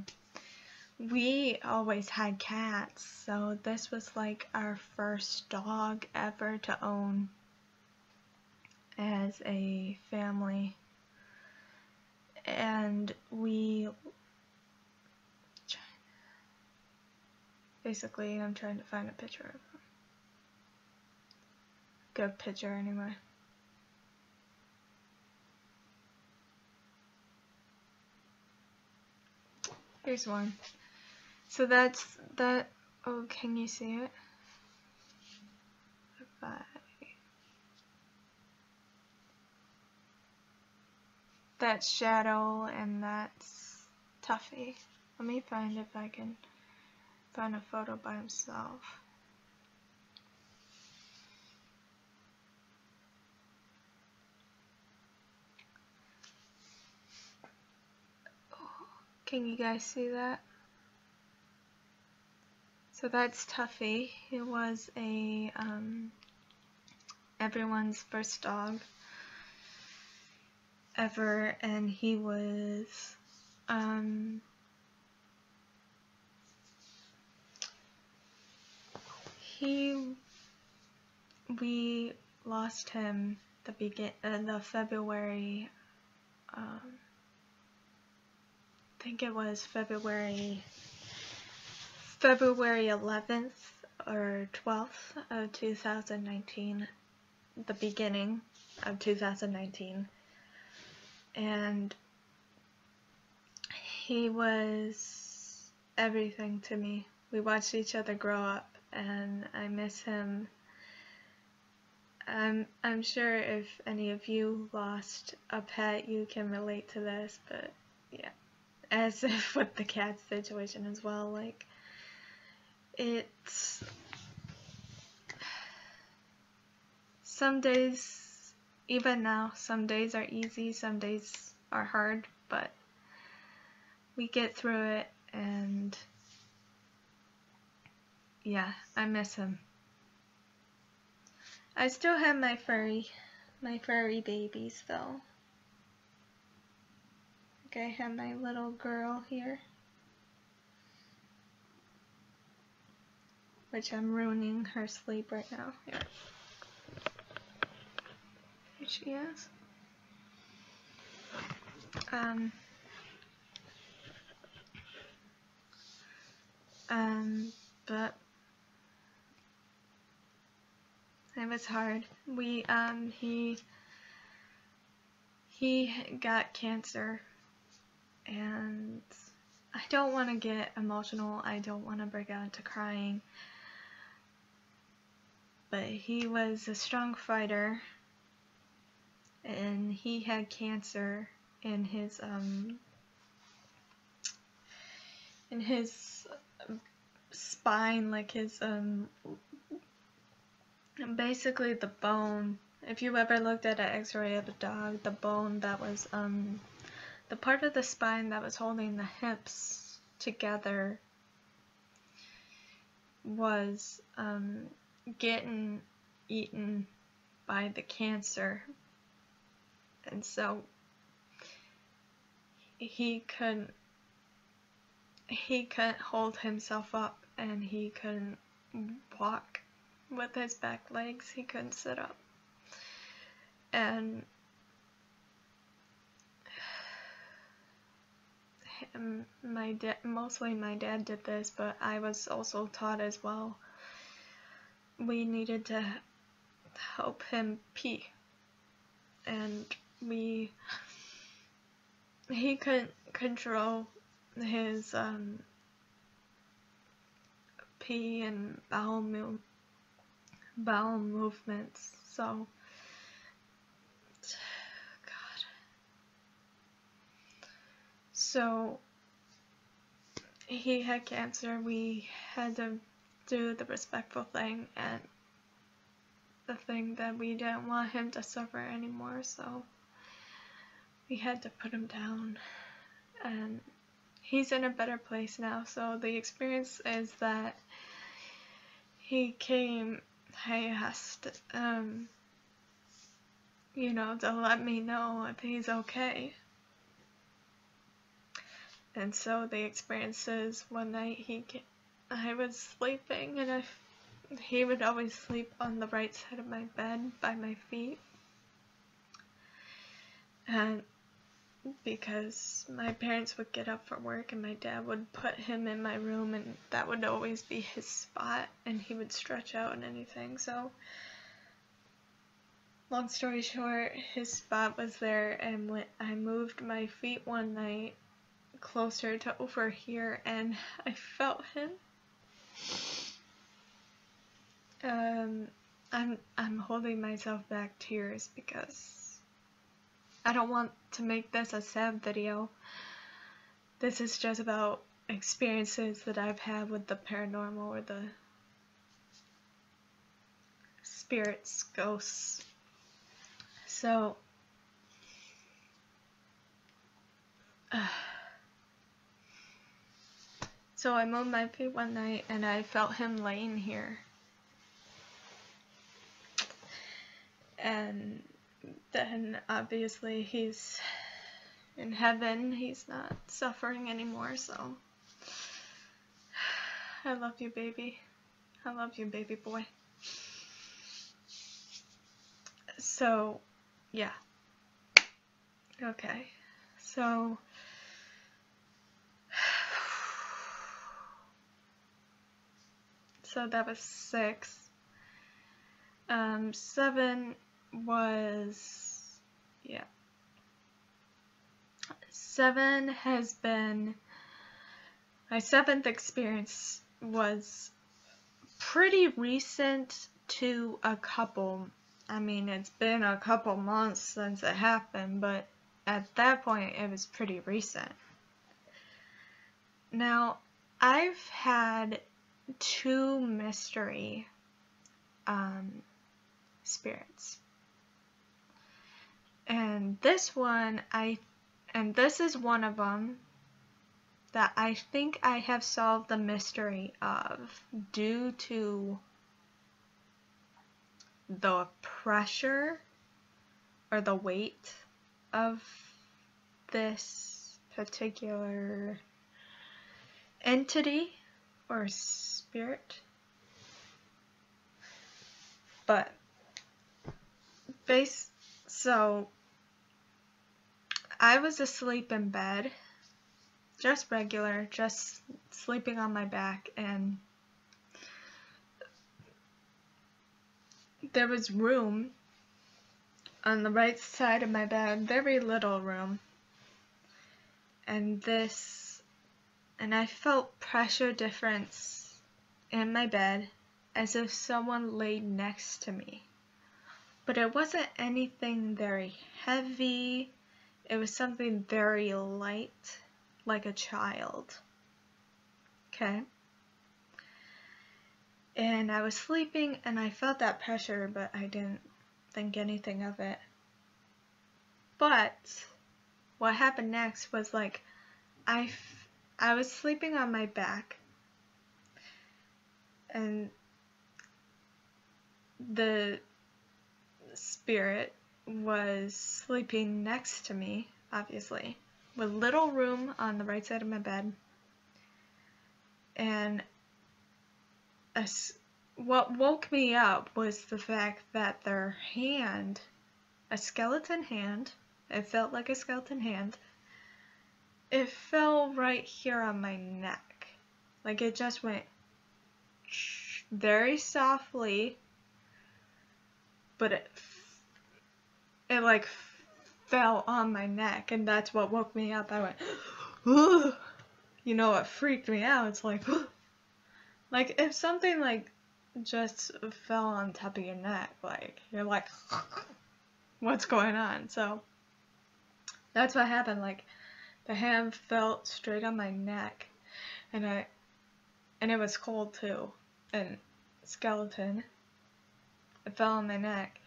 we always had cats. So this was like our first dog ever to own as a family. And basically, I'm trying to find a picture of him. Good picture anyway. Here's one. So that's that. Oh, can you see it? That's Shadow, and that's Tuffy. Let me find if I can find a photo by himself. Can you guys see that? So that's Tuffy. He was a everyone's first dog ever, and he was we lost him the February, I think it was February 11th or 12th of 2019, the beginning of 2019, and he was everything to me. We watched each other grow up, and I miss him. I'm sure if any of you lost a pet, you can relate to this, but yeah, as if with the cat situation as well, like, it's, some days, even now, some days are easy, some days are hard, but we get through it, and yeah, I miss him. I still have my furry babies though. Okay, I have my little girl here, which I'm ruining her sleep right now. Here she is. But it was hard. He got cancer, and I don't want to get emotional. I don't want to break out into crying. But he was a strong fighter, and he had cancer in his spine, like his basically the bone. If you ever looked at an x-ray of a dog, the bone that was the part of the spine that was holding the hips together was getting eaten by the cancer, and so he couldn't hold himself up, and he couldn't walk with his back legs. He couldn't sit up, and mostly my dad did this, but I was also taught as well. We needed to help him pee, and he couldn't control his pee and bowel movements. So God. So he had cancer. We had to do the respectful thing, and the thing that we didn't want him to suffer anymore, so we had to put him down, and he's in a better place now. So the experience is that he asked, you know, to let me know if he's okay. And so the experience is one night I was sleeping, and he would always sleep on the right side of my bed by my feet. And because my parents would get up for work, and my dad would put him in my room, and that would always be his spot, and he would stretch out and anything. So long story short, his spot was there, and when I moved my feet one night closer to over here, and I felt him. I'm holding myself back tears because I don't want to make this a sad video. This is just about experiences that I've had with the paranormal, or the spirits, ghosts. So I moved my feet one night, and I felt him laying here. And then obviously he's in heaven. He's not suffering anymore, so I love you, baby. I love you, baby boy. So, yeah. Okay. So that was 6. 7 was, yeah. 7 has been, my 7th experience was pretty recent to a couple. I mean, it's been a couple months since it happened, but at that point it was pretty recent. Now, I've had 2 mystery spirits, and this is one of them that I think I have solved the mystery of, due to the pressure or the weight of this particular entity or spirit. But so I was asleep in bed, just regular, just sleeping on my back, and there was room on the right side of my bed, very little room, and I felt pressure difference in my bed as if someone laid next to me. But it wasn't anything very heavy, it was something very light, like a child. Okay? And I was sleeping and I felt that pressure, but I didn't think anything of it. But what happened next was like, I was sleeping on my back, and the spirit was sleeping next to me, obviously, with little room on the right side of my bed. And what woke me up was the fact that their hand, a skeleton hand, it felt like a skeleton hand, it fell right here on my neck. Like it just went very softly, but it like fell on my neck, and that's what woke me up. I went, ugh. You know what freaked me out? It's like, ugh. Like if something like just fell on top of your neck, like you're like, what's going on? So that's what happened. Like the hand fell straight on my neck, and it was cold too, and skeleton. It fell on my neck,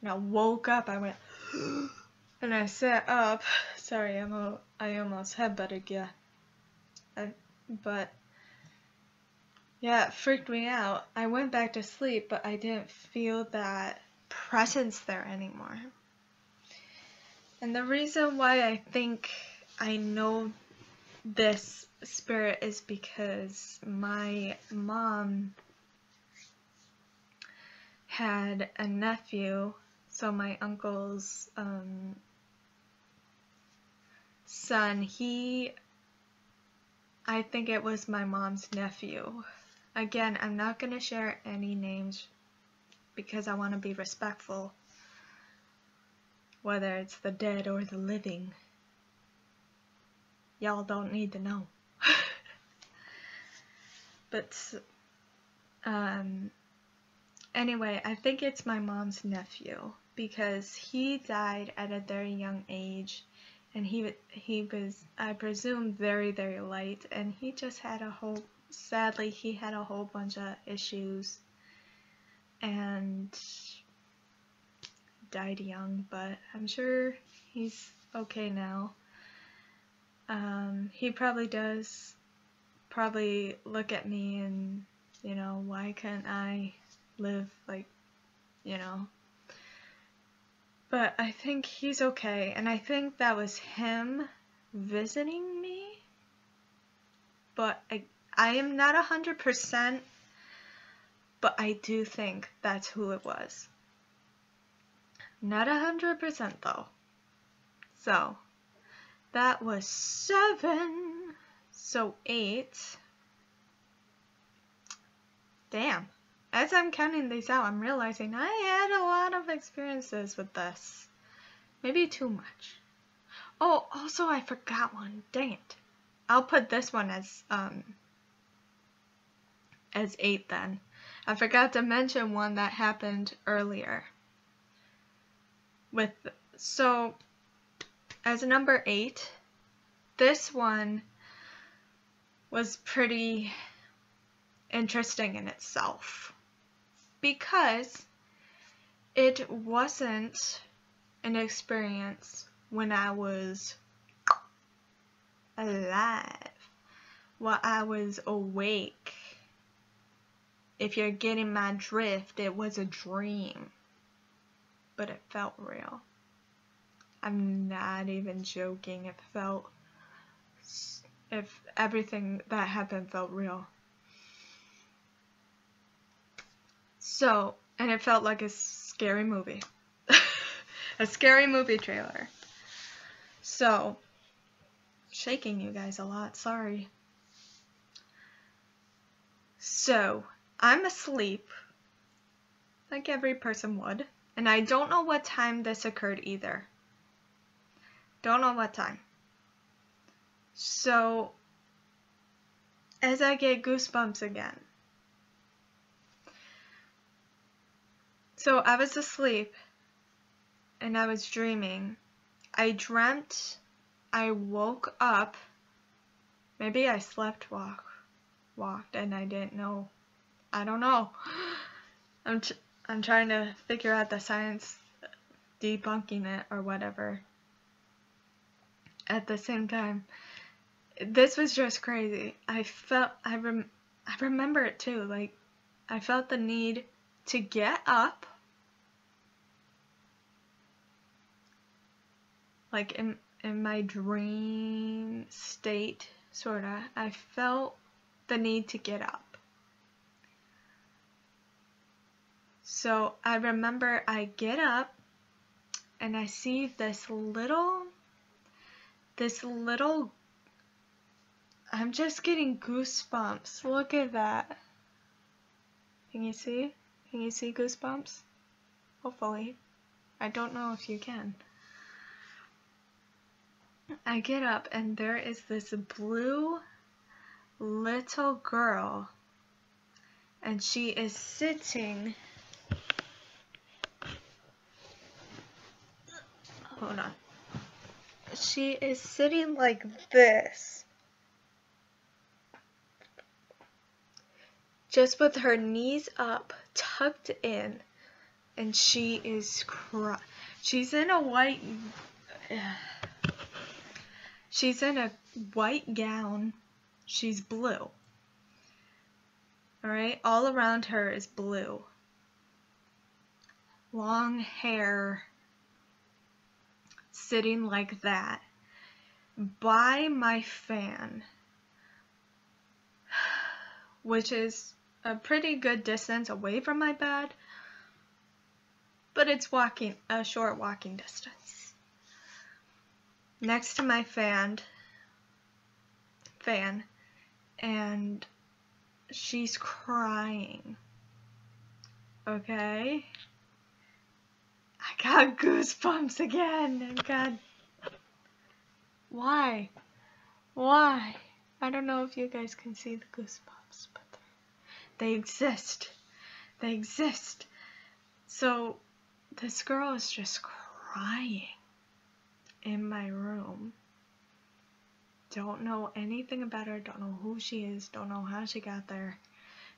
and I woke up. I went, and I sat up. Sorry, I almost headbutted you. But yeah, it freaked me out. I went back to sleep, but I didn't feel that presence there anymore. And the reason why I think I know this spirit is because my mom had a nephew, so my uncle's son, I think it was my mom's nephew. Again, I'm not going to share any names because I want to be respectful, whether it's the dead or the living. Y'all don't need to know. But anyway, I think it's my mom's nephew because he died at a very young age, and he was, I presume, very, very light, and he just had sadly, he had a whole bunch of issues and died young, but I'm sure he's okay now. He probably does look at me and, why can't I live like, but I think he's okay, and I think that was him visiting me, but I am not 100%, but I do think that's who it was. Not 100% though. So that was 7, so 8. Damn. As I'm counting these out, I'm realizing I had a lot of experiences with this. Maybe too much. Oh, also I forgot one. Dang it. I'll put this one as 8 then. I forgot to mention one that happened earlier. So, as number 8, this one was pretty interesting in itself because it wasn't an experience when I was alive, while I was awake. If you're getting my drift, it was a dream. but it felt real. I'm not even joking. If everything that happened felt real. So, and it felt like a scary movie. A scary movie trailer. So, shaking you guys a lot, sorry. So, I'm asleep, like every person would, and I don't know what time this occurred either. Don't know what time. So, as I get goosebumps again. So, I was asleep, and I was dreaming. I dreamt I woke up. Maybe I slept walked and I didn't know. I don't know. I'm trying to figure out the science debunking it or whatever. At the same time, this was just crazy. I remember it too. Like, I felt the need to get up. Like in my dream state, sorta, I felt the need to get up. So I remember I get up and I see this little, I'm just getting goosebumps. Look at that. Can you see? Can you see goosebumps? Hopefully. I don't know if you can. I get up and there is this blue little girl and she is sitting. Hold on. She is sitting like this. Just with her knees up, tucked in, and she is she's in a white gown. She's blue. Alright? All around her is blue. Long hair. Sitting like that. By my fan. Which is a pretty good distance away from my bed. But it's a short walking distance. Next to my fan, and she's crying. Okay? I got goosebumps again. And God, why? I don't know if you guys can see the goosebumps, but they exist. They exist. So, this girl is just crying in my room. Don't know anything about her, don't know who she is, don't know how she got there.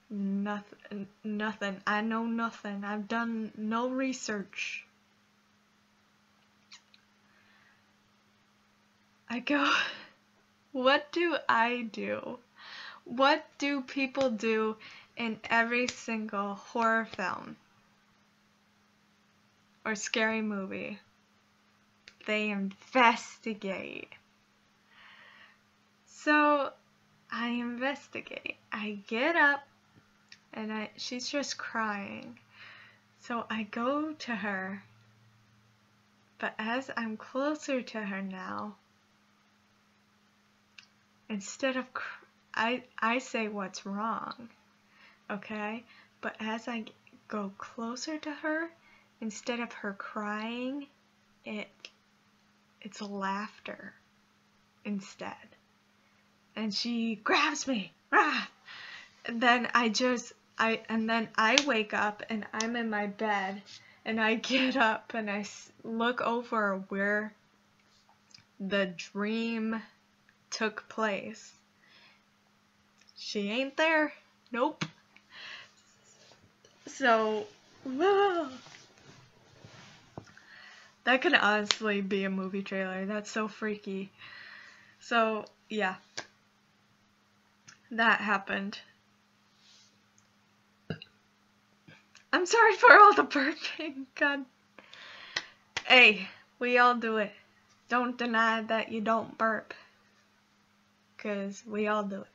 Nothing. I know nothing. I've done no research. I go, what do I do? What do people do in every single horror film or scary movie? They investigate. So I investigate. I get up and she's just crying. So I go to her, but as I'm closer to her now, instead of I say what's wrong, okay? But as I go closer to her, instead of her crying, it's laughter instead. And she grabs me. Ah! And then I wake up and I'm in my bed and I get up and I look over where the dream took place. She ain't there. Nope. So, that could honestly be a movie trailer. That's so freaky. So, yeah. That happened. I'm sorry for all the burping. God. Hey, we all do it. Don't deny that you don't burp. Because we all do it.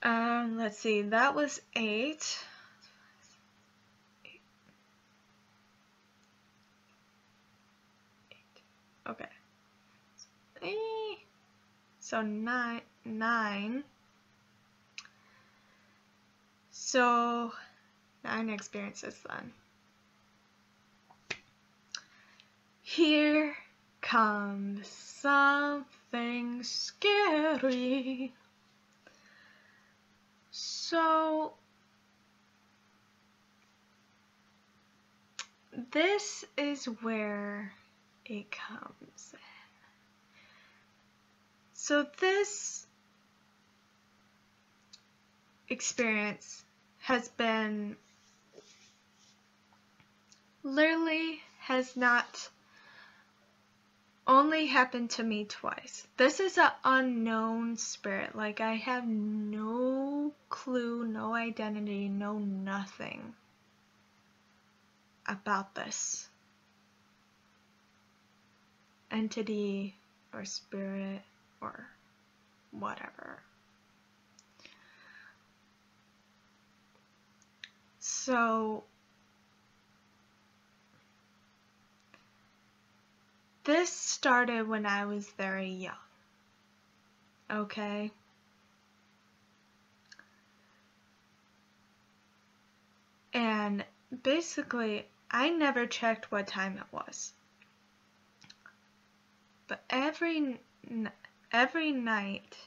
Let's see. That was 8. Okay. So 9. So 9 experiences then. Here comes something scary. So this is where it comes in. So this experience has been literally has not only happened to me twice. This is an unknown spirit. Like, I have no clue, no identity, no nothing about this entity or spirit or whatever. So this started when I was very young, okay? And basically, I never checked what time it was. But every night,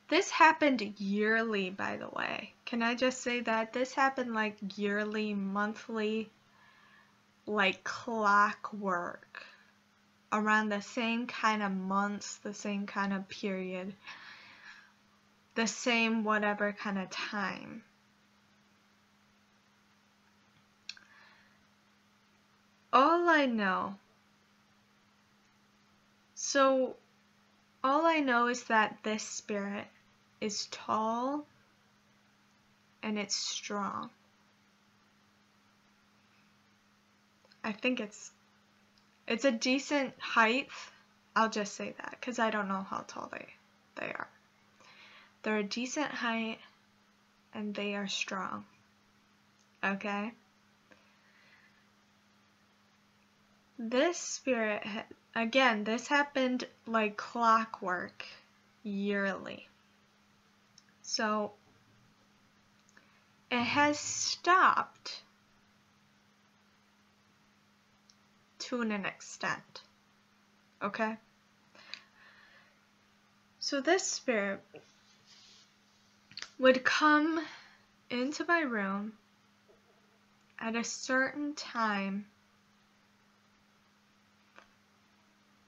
this happened yearly, by the way. Can I just say that? This happened like yearly, monthly, like clockwork. Around the same kind of months, the same kind of period, the same whatever kind of time. All I know is that this spirit is tall and it's strong. I think it's a decent height. I'll just say that because I don't know how tall they are. They're a decent height and they are strong. Okay? This spirit, again, this happened like clockwork yearly. So it has stopped to an extent. Okay? So this spirit would come into my room at a certain time.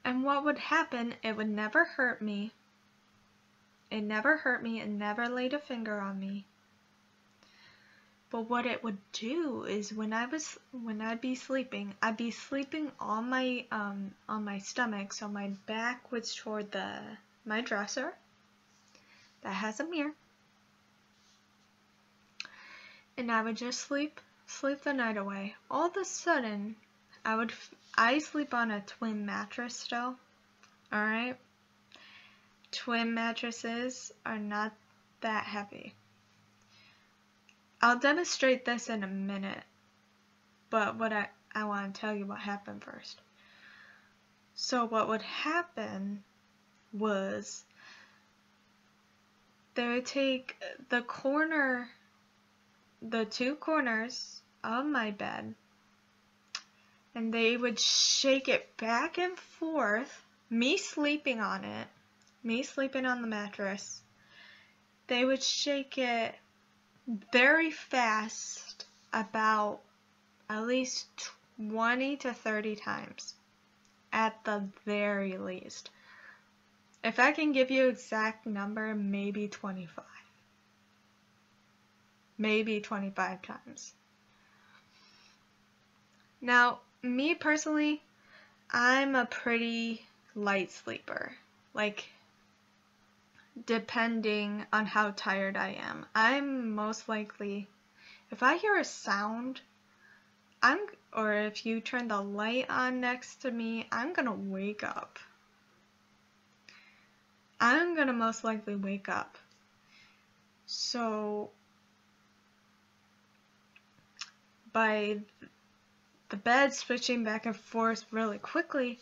And what would happen, it would never hurt me. It never hurt me. It never laid a finger on me. But what it would do is when I'd be sleeping, I'd be sleeping on my stomach, so my back was toward my dresser that has a mirror. And I would just sleep the night away. All of a sudden, I sleep on a twin mattress still. Alright? Twin mattresses are not that heavy. I'll demonstrate this in a minute. But what I want to tell you what happened first. So what would happen was they would take the two corners of my bed, and they would shake it back and forth, me sleeping on the mattress. They would shake it very fast, about at least 20 to 30 times, at the very least. If I can give you exact number, maybe 25. Maybe 25 times. Now, me personally, I'm a pretty light sleeper. Like, depending on how tired I am. I'm most likely, if I hear a sound, or if you turn the light on next to me, I'm gonna wake up. I'm gonna most likely wake up. So by the bed switching back and forth really quickly,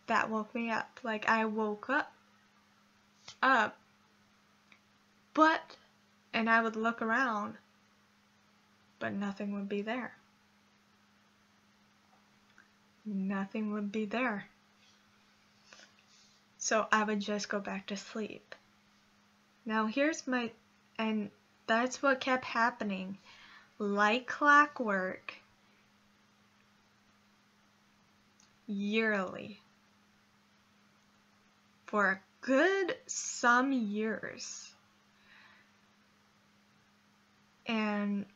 that woke me up. Like, I woke up, and I would look around, but nothing would be there. Nothing would be there. So I would just go back to sleep. Now and that's what kept happening. Like clockwork, yearly. For a good some years. And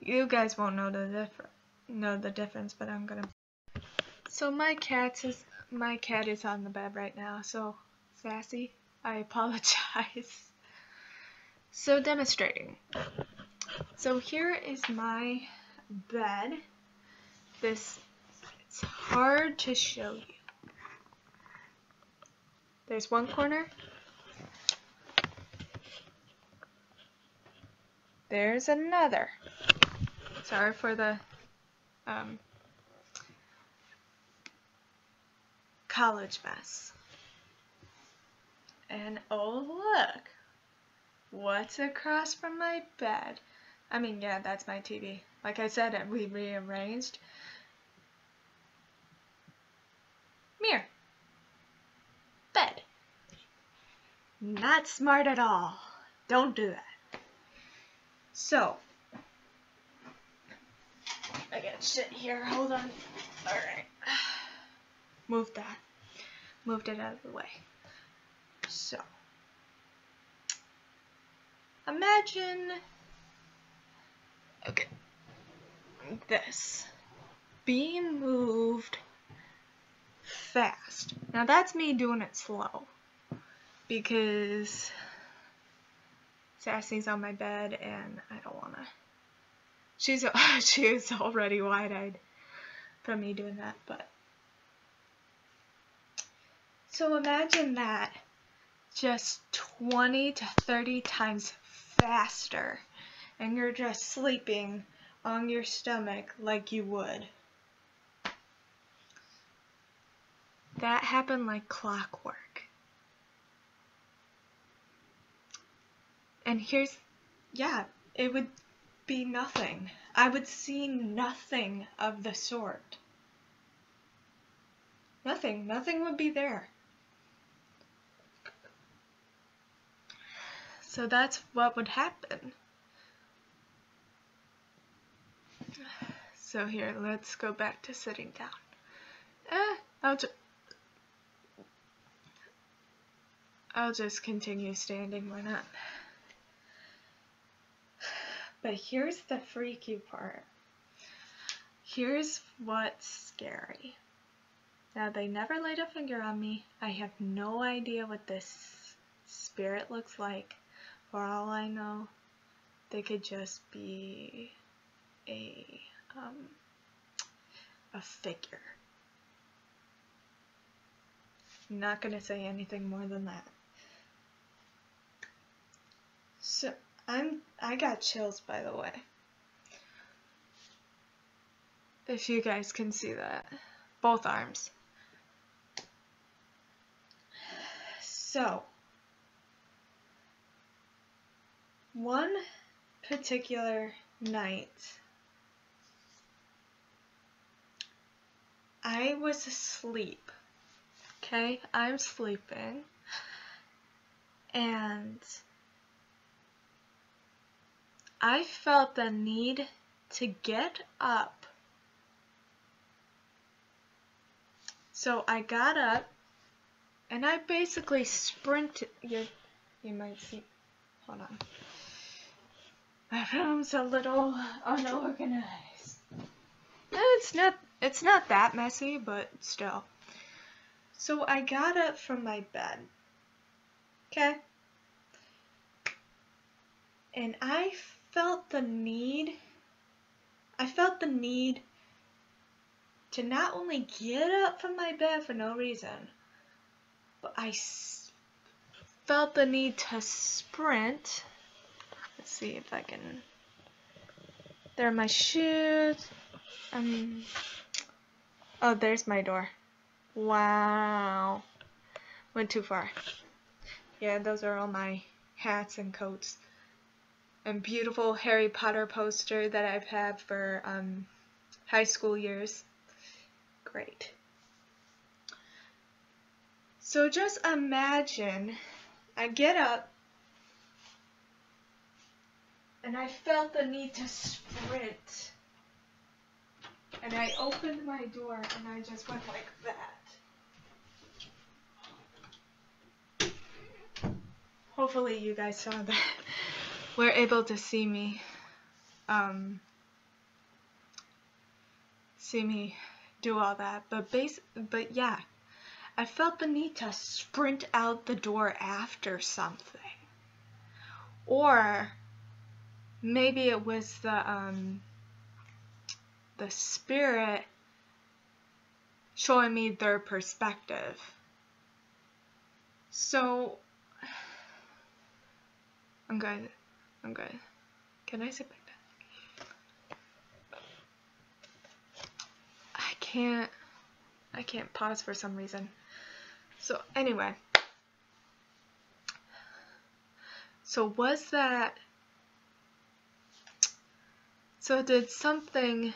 you guys won't know the difference, but I'm gonna. So my cat is on the bed right now. So Sassy, I apologize. So demonstrating. So here is my bed. It's hard to show you. There's one corner. There's another. Sorry for the college mess. And oh look, what's across from my bed? I mean, yeah, that's my TV. Like I said, we rearranged. Mirror. Bed. Not smart at all. Don't do that. So, I got shit here. Hold on. Alright. Moved that. Moved it out of the way. So, imagine, okay, this being moved fast. Now that's me doing it slow because Sassy's on my bed and I don't wanna. She is already wide-eyed from me doing that, but so imagine that just 20 to 30 times faster, and you're just sleeping on your stomach like you would. That happened like clockwork. And it would be nothing. I would see nothing of the sort. Nothing would be there. So that's what would happen. So here, let's go back to sitting down. I'll just continue standing, why not? But here's the freaky part. Here's what's scary. Now, they never laid a finger on me. I have no idea what this spirit looks like. For all I know, they could just be a figure. I'm not gonna say anything more than that. So I got chills, by the way. If you guys can see that. Both arms. So, one particular night, I was asleep. Okay, I'm sleeping, and I felt the need to get up. So I got up, and I basically sprinted. You might see. Hold on. My room's a little unorganized. It's not that messy, but still. So I got up from my bed, Okay? And I felt the need to not only get up from my bed for no reason, but I felt the need to sprint. Let's see if I can. There are my shoes. Oh, there's my door. Wow. Went too far. Yeah, those are all my hats and coats. And beautiful Harry Potter poster that I've had for high school years. Great. So just imagine I get up and I felt the need to sprint. And I opened my door and I just went like that. Hopefully you guys saw that. We're able to see me do all that. But yeah, I felt the need to sprint out the door after something. Or maybe it was the spirit showing me their perspective. So I'm good. Can I sit back down? I can't pause for some reason. So anyway. So did something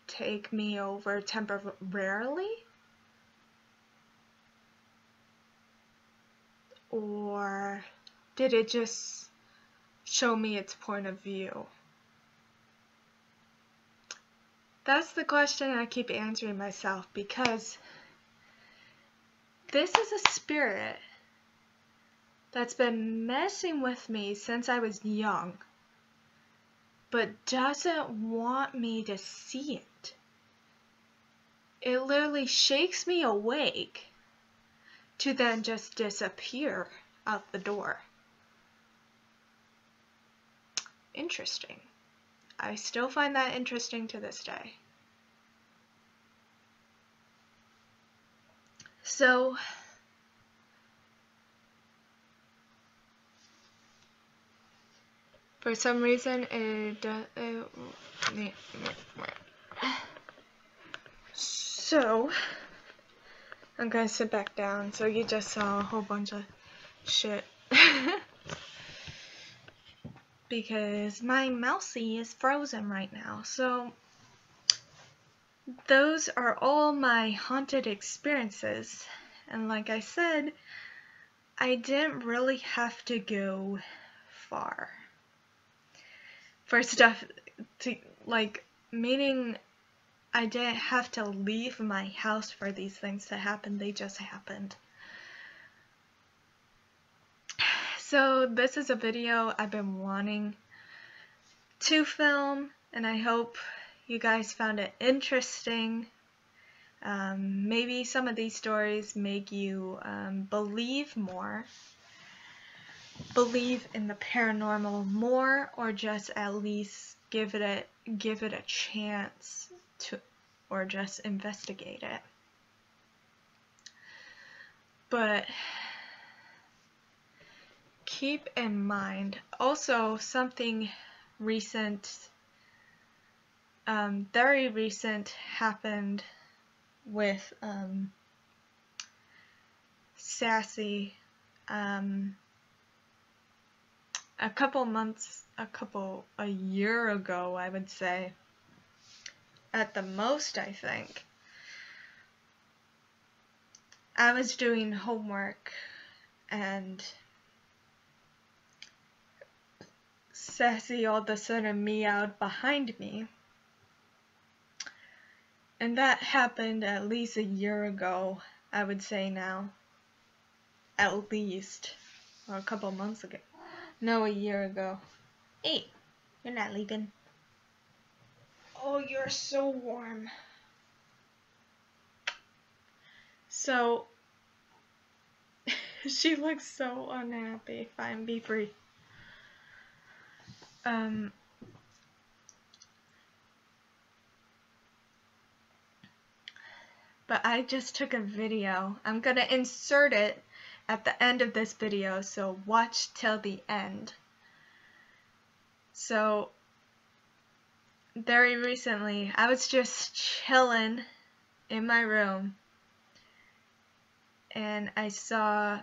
take me over temporarily? Or did it just show me its point of view? That's the question I keep answering myself, because this is a spirit that's been messing with me since I was young, but doesn't want me to see it. It literally shakes me awake to then just disappear out the door. Interesting. I still find that interesting to this day. So, for some reason, so, I'm gonna sit back down. So you just saw a whole bunch of shit. Because my mousey is frozen right now. So, those are all my haunted experiences. And like I said, I didn't really have to go far for stuff to, like, meaning I didn't have to leave my house for these things to happen. They just happened. So this is a video I've been wanting to film, and I hope you guys found it interesting. Maybe some of these stories make you believe in the paranormal more, or just at least give it a chance to, or just investigate it. But keep in mind also something recent, very recent, happened with Sassy a year ago, I would say, at the most. I think I was doing homework and Sassy all of a sudden meowed behind me, and that happened at least a year ago, I would say now, at least, or a couple months ago. No, a year ago. Hey, you're not leaving. Oh, you're so warm. So, She looks so unhappy. Fine, be free. But I just took a video. I'm gonna insert it at the end of this video, so watch till the end. So, very recently, I was just chilling in my room, and I saw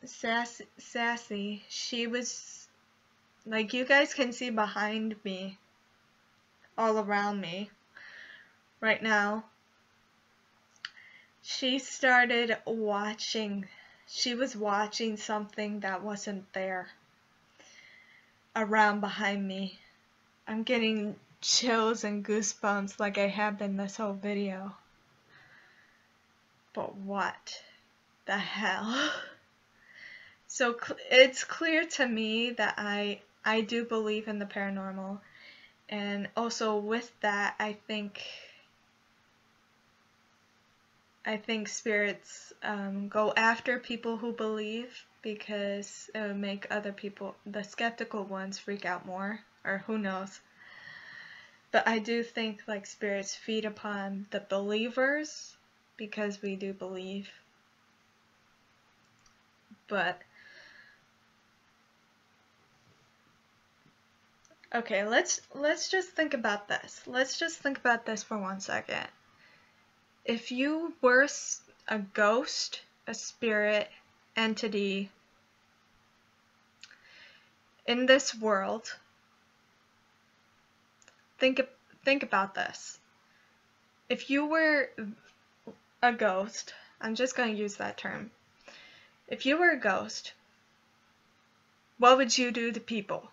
Sassy. She was, like, you guys can see behind me, all around me, right now. She started watching, she was watching something that wasn't there around behind me. I'm getting chills and goosebumps like I have been this whole video. But what the hell? So it's clear to me that I do believe in the paranormal, and also with that I think spirits go after people who believe, because it would make other people, the skeptical ones, freak out more, or who knows. But I do think like spirits feed upon the believers, because we do believe. But okay, let's just think about this. Let's just think about this for 1 second. If you were a ghost, a spirit, entity in this world, think about this. If you were a ghost, I'm just going to use that term. If you were a ghost, what would you do to people?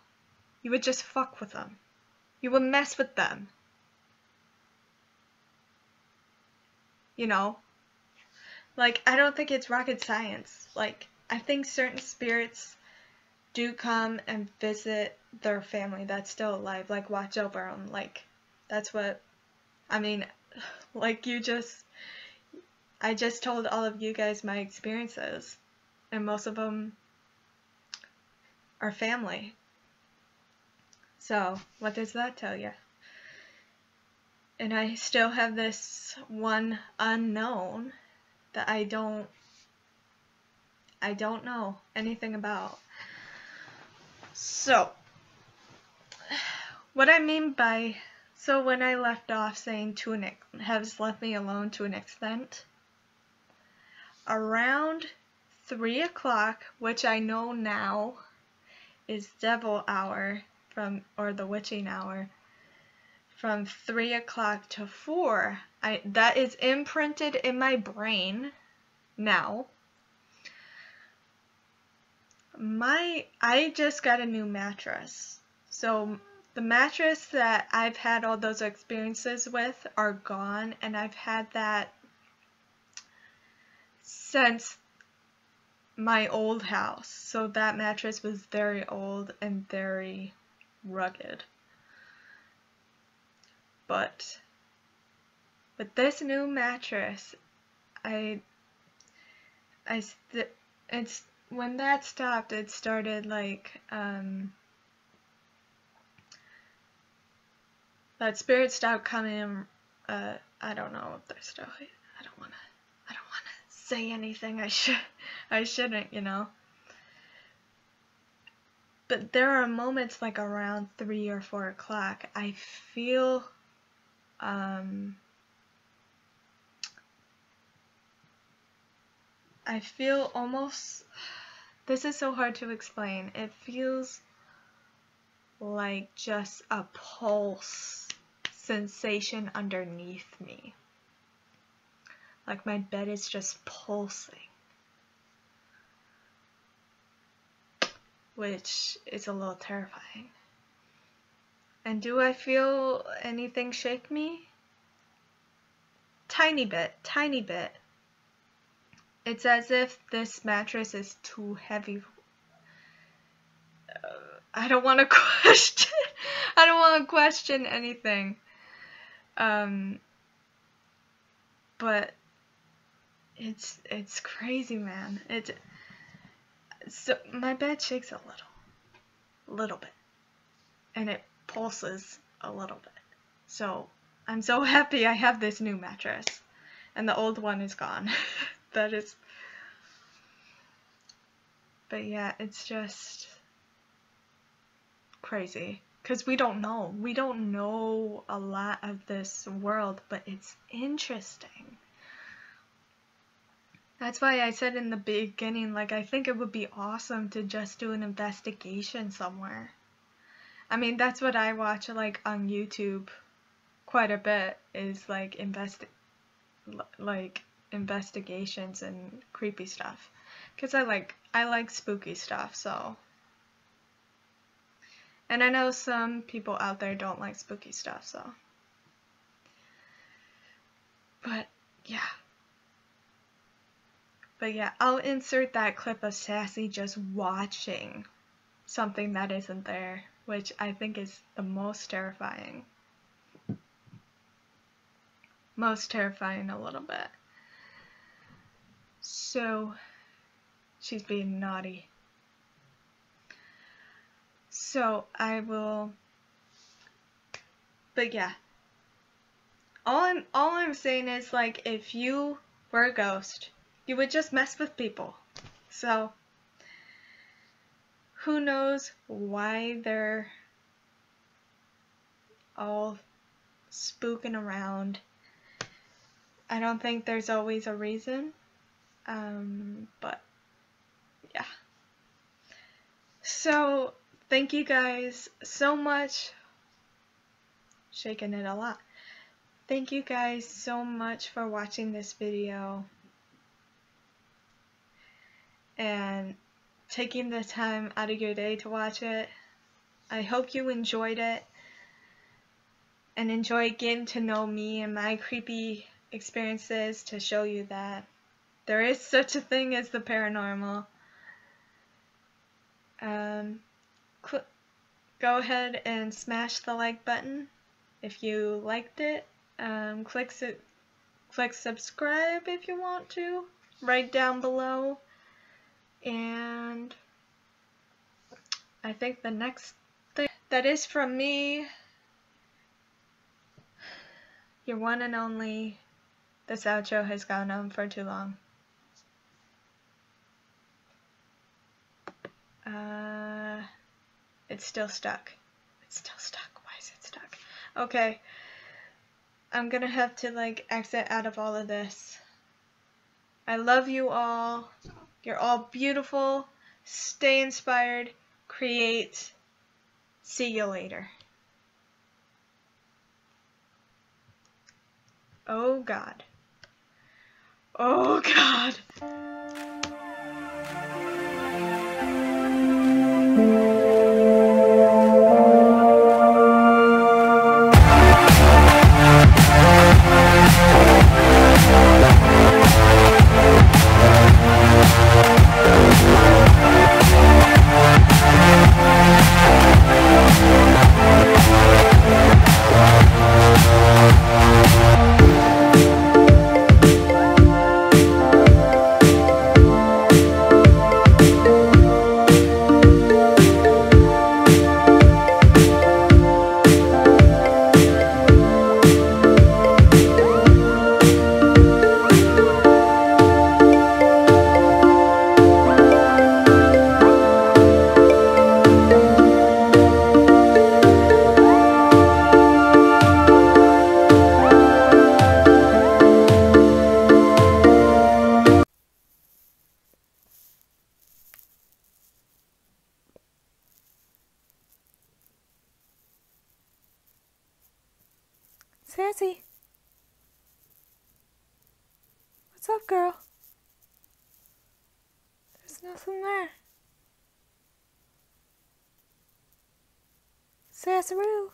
You would just fuck with them. You would mess with them. You know? Like, I don't think it's rocket science. Like, I think certain spirits do come and visit their family that's still alive. Like, watch over them. Like, that's what, I mean, like I just told all of you guys my experiences. And most of them are family. So, what does that tell you? And I still have this one unknown that I don't know anything about. So, what I mean by, so when I left off saying has left me alone to an extent, around 3 o'clock, which I know now is devil hour, or the witching hour, from 3 o'clock to 4, that is imprinted in my brain now. I just got a new mattress. So the mattress that I've had all those experiences with are gone, and I've had that since my old house. So that mattress was very old and very rugged. But with this new mattress, it's when that stopped, it started like that spirit stopped coming. I don't know if they're still. I don't wanna say anything I shouldn't, you know. But there are moments like around 3 or 4 o'clock, I feel almost, this is so hard to explain. It feels like just a pulse sensation underneath me. Like my bed is just pulsing. Which is a little terrifying. And do I feel anything shake me? Tiny bit, tiny bit. It's as if this mattress is too heavy. I don't want to question. I don't want to question anything. But it's crazy, man. So my bed shakes a little bit, and it pulses a little bit. So I'm so happy I have this new mattress, and the old one is gone. That is, but yeah, it's just crazy. Because we don't know a lot of this world, but it's interesting. That's why I said in the beginning, like, I think it would be awesome to just do an investigation somewhere. I mean, that's what I watch, like, on YouTube quite a bit, is like investigations and creepy stuff. Because I like spooky stuff, so. And I know some people out there don't like spooky stuff, so. But yeah. But yeah, I'll insert that clip of Sassy just watching something that isn't there, which I think is the most terrifying. Most terrifying a little bit. So, she's being naughty. So, I will, but yeah. All I'm saying is, like, if you were a ghost, you would just mess with people. So, who knows why they're all spooking around. I don't think there's always a reason. But yeah. So, thank you guys so much. Shaking it a lot. Thank you guys so much for watching this video and taking the time out of your day to watch it. I hope you enjoyed it and enjoyed getting to know me and my creepy experiences, to show you that there is such a thing as the paranormal. Go ahead and smash the like button if you liked it. Click subscribe if you want to, right down below. And I think the next thing that is from me, your one and only. This outro has gone on for too long. It's still stuck. It's still stuck. Why is it stuck? Okay. I'm gonna have to, like, exit out of all of this. I love you all. You're all beautiful. Stay inspired. Create. See you later. Oh God. Oh God. Sassy. What's up, girl? There's nothing there. Sassaroo.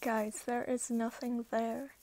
Guys, there is nothing there.